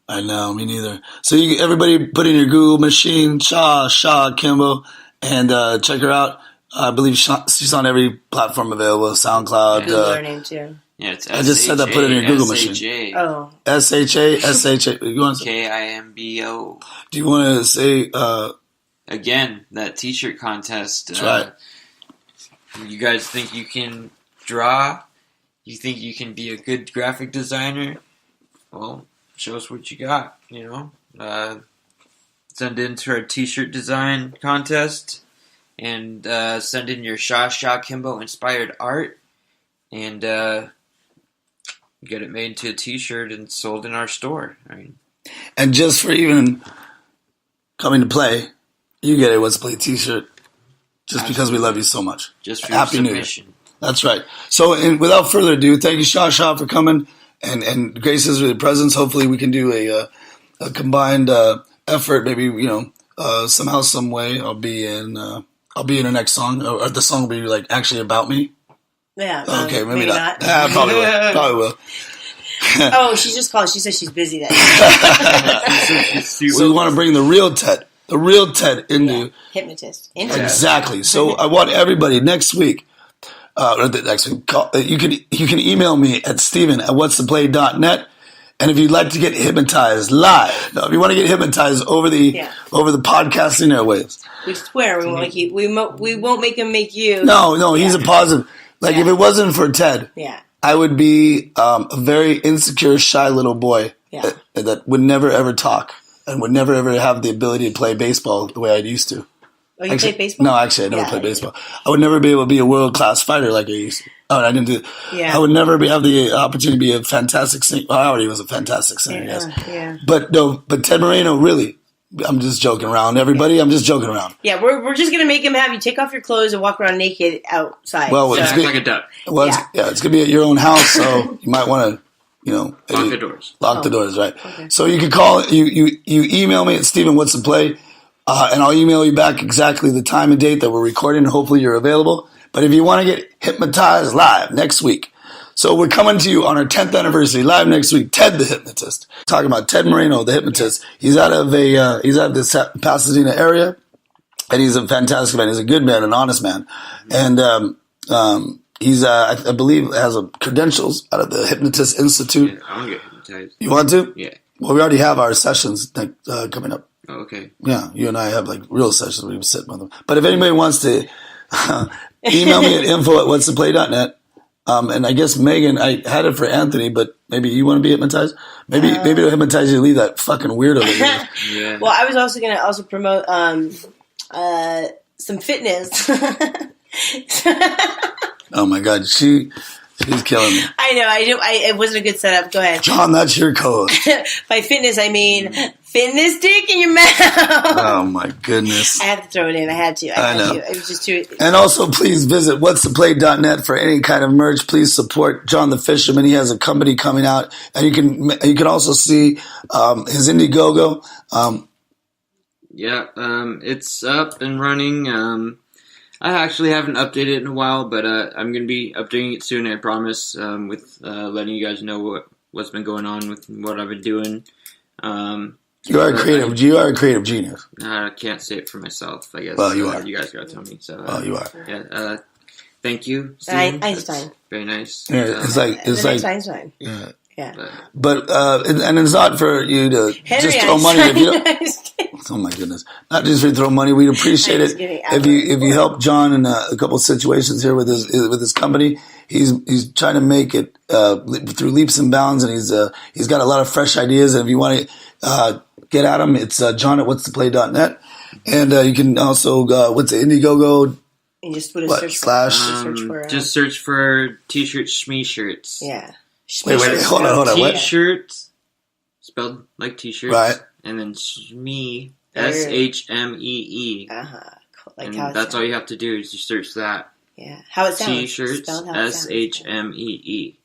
I know, me neither. So everybody put in your Google machine, Sha Sha Kimbo, and check her out. I believe she's on every platform available, SoundCloud. Google her name too. Yeah, it's I just said that. Put it in your Google machine. Oh. SHA. You want to say KIMBO? Do you want to say again that T-shirt contest? That's right. You guys think you can draw? You think you can be a good graphic designer? Well, show us what you got. Send in to our T-shirt design contest, and send in your Sha Sha Kimbo inspired art, and get it made into a T-shirt and sold in our store. And just for even coming to play, you get a What's Play T-shirt. Just because we love you so much. Just for Happy your New Year. submission. That's right. So, without further ado, thank you, Sha Sha, for coming and grace us with your presence. Hopefully, we can do a combined effort. Maybe somehow, some way. I'll be in the next song, or the song will be like actually about me. Yeah. Okay, maybe not. Probably will. Probably will. Oh, she just called. She said she's busy that day. So we want to bring the real Ted into hypnotist. Exactly. So I want everybody next week. You can email me at steven@whatstheplay.net, and if you'd like to get hypnotized live, if you want to get hypnotized over the podcasting airwaves, we swear we won't make you. We won't make him make you. No, he's a positive. Like if it wasn't for Ted, I would be a very insecure, shy little boy that would never ever talk and would never ever have the ability to play baseball the way I used to. Oh, you played baseball? No, actually, I never played baseball. I would never be able to be a world-class fighter like I used to. Oh, I didn't do it. Yeah. I would never have the opportunity to be a fantastic singer. Well, I already was a fantastic singer, yes. Yeah. But Ted Moreno, really, I'm just joking around. Everybody, I'm just joking around. Yeah, we're just going to make him have you take off your clothes and walk around naked outside. Well, act like a duck. Well, it's going to be at your own house, so you might want to, lock the doors. Lock the doors, right. Okay. So you can call, you email me at Steven What's the Play, and I'll email you back exactly the time and date that we're recording, and hopefully you're available. But if you want to get hypnotized live next week, so we're coming to you on our 10th anniversary live next week. Ted the Hypnotist, talking about Ted Moreno, the Hypnotist. He's out of the Pasadena area, and he's a fantastic man. He's a good man, an honest man, and he's I believe has credentials out of the Hypnotist Institute. Yeah, I want to get hypnotized. You want to? Yeah. Well, we already have our sessions coming up. Oh, okay. Yeah, you and I have like real sessions where we sit with them. But if anybody wants to email me at info@whatstheplay.net. And I guess Megan, I had it for Anthony, but maybe you want to be hypnotized? Maybe it'll hypnotize you to leave that fucking weirdo there. Yeah. Well, I was also going to promote some fitness. Oh my God, she's killing me. I know. It wasn't a good setup. Go ahead. John, that's your code. By fitness, I mean fitness dick in your mouth. Oh my goodness. I had to throw it in. I had to. I know. It was just too. And also, please visit whatstheplay.net for any kind of merch. Please support John the Fisherman. He has a company coming out, and you can also see his Indiegogo. It's up and running. I actually haven't updated it in a while, but I'm going to be updating it soon, I promise, with letting you guys know what's been going on with what I've been doing. You are a creative. You are a creative genius. I can't say it for myself. I guess. Well, you are. You guys gotta tell me. So. You are. Yeah. Thank you, Steven. Einstein. Very nice. Yeah, it's like Einstein. Yeah. Yeah. But and it's not for you to Henry just throw money. If you Einstein. oh my goodness! Not just for you to throw money. We'd appreciate it if you help John in a couple of situations here with his company. He's trying to make it through leaps and bounds, and he's got a lot of fresh ideas. And if you want to get at him, it's John at what'stoplay.net, and you can also what's the Indiegogo. And just put a just search for T-shirt Shmee shirts. Yeah. Wait, hold on. T-shirts spelled like T-shirts, right? And then Shmee, Shmee. Cool. Like and how that's all you have to do is you search that. Yeah, how it sounds. T-shirts, Shmee.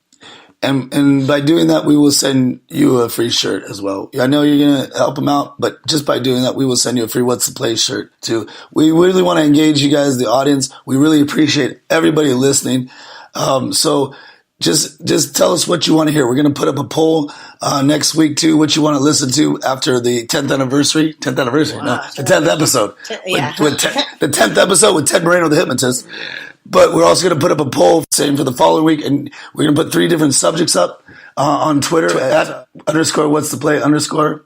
And by doing that, we will send you a free shirt as well. I know you're going to help them out, but just by doing that, we will send you a free What's the Play shirt too. We really want to engage you guys, the audience. We really appreciate everybody listening. So just tell us what you want to hear. We're going to put up a poll next week too, what you want to listen to after the 10th anniversary. 10th anniversary, no, the 10th episode. The 10th episode with Ted Moreno, the hypnotist. But we're also going to put up a poll, same for the following week, and we're going to put 3 different subjects up on Twitter at _what's-the-play_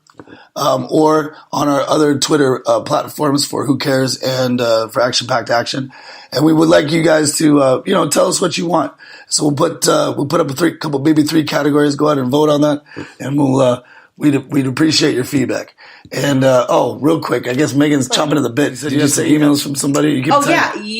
or on our other Twitter platforms for Who Cares and for Action Packed Action. And we would like you guys to tell us what you want. So we'll put up maybe 3 categories. Go ahead and vote on that, and we'd appreciate your feedback. And real quick, I guess Megan's chomping at the bit. Did you have some emails from somebody? You you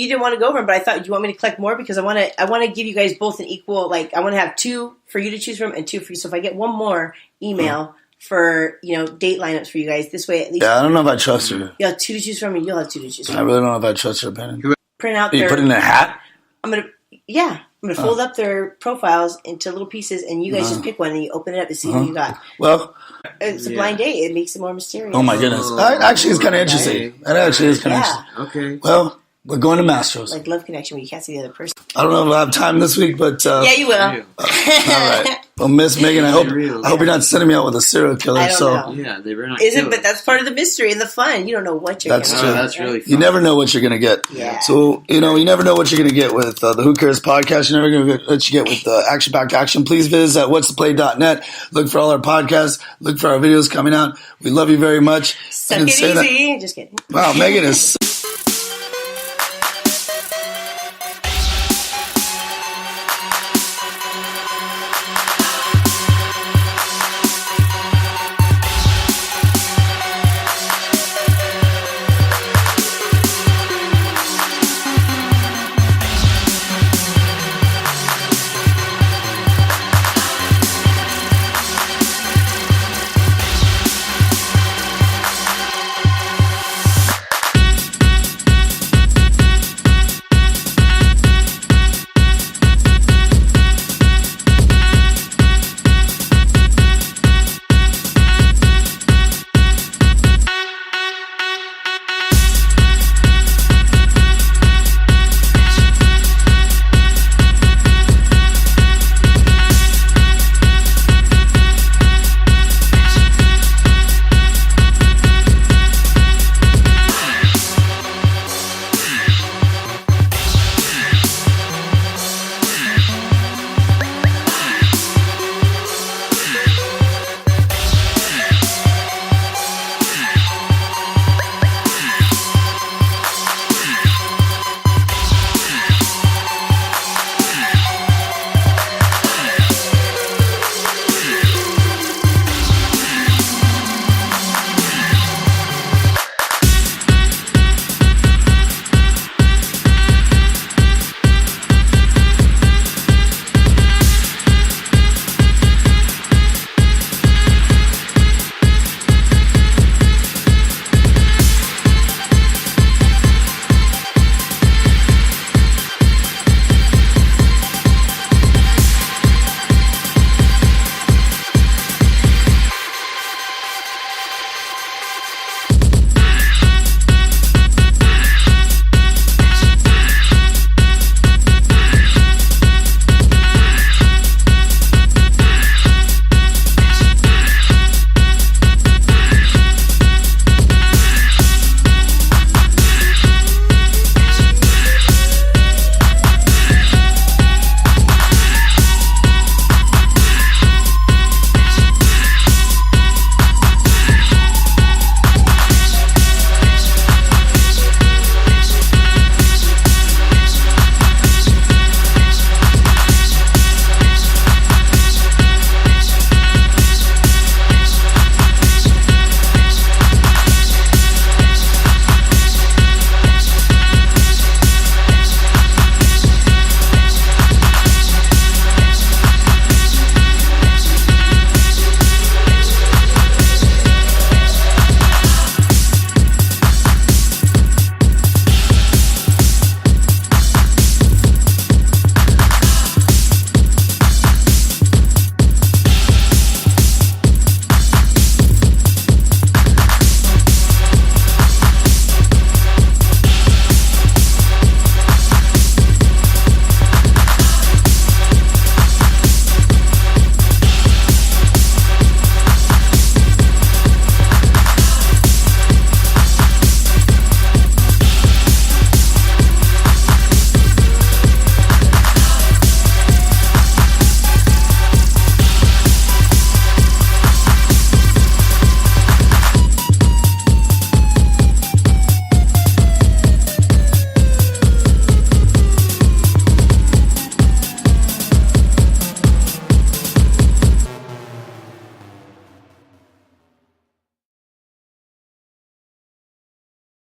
didn't want to go over them, but I thought, do you want me to collect more? Because I want to give you guys both an equal. Like, I want to have 2 for you to choose from and 2 for you. So if I get one more email for date lineups for you guys, this way at least. Yeah, I don't know if I trust her. You'll have 2 to choose from, and you'll have 2 to choose from. I really don't know if I trust her opinion. Print out. You put it in a hat. I'm gonna fold up their profiles into little pieces, and you guys just pick one and you open it up to see who you got. Well, it's a blind date. It makes it more mysterious. Oh my goodness! Actually, it's kind of interesting. That actually is kind of interesting. Okay. Well, we're going to Mastro's. Like Love Connection, where you can't see the other person. I don't know if I have time this week, but yeah, you will. All right. Well, Miss Megan, I hope you're not sending me out with a serial killer. I don't know. Yeah, they were not. But that's part of the mystery and the fun. You don't know what you're. That's true. That's really fun. You never know what you're going to get. Yeah. So you never know what you're going to get with the Who Cares podcast. You're never going to get what you get with Action Packed Action. Please visit at what'stoplay.net. Look for all our podcasts. Look for our videos coming out. We love you very much. Suck it easy. Just kidding. Wow, Megan is.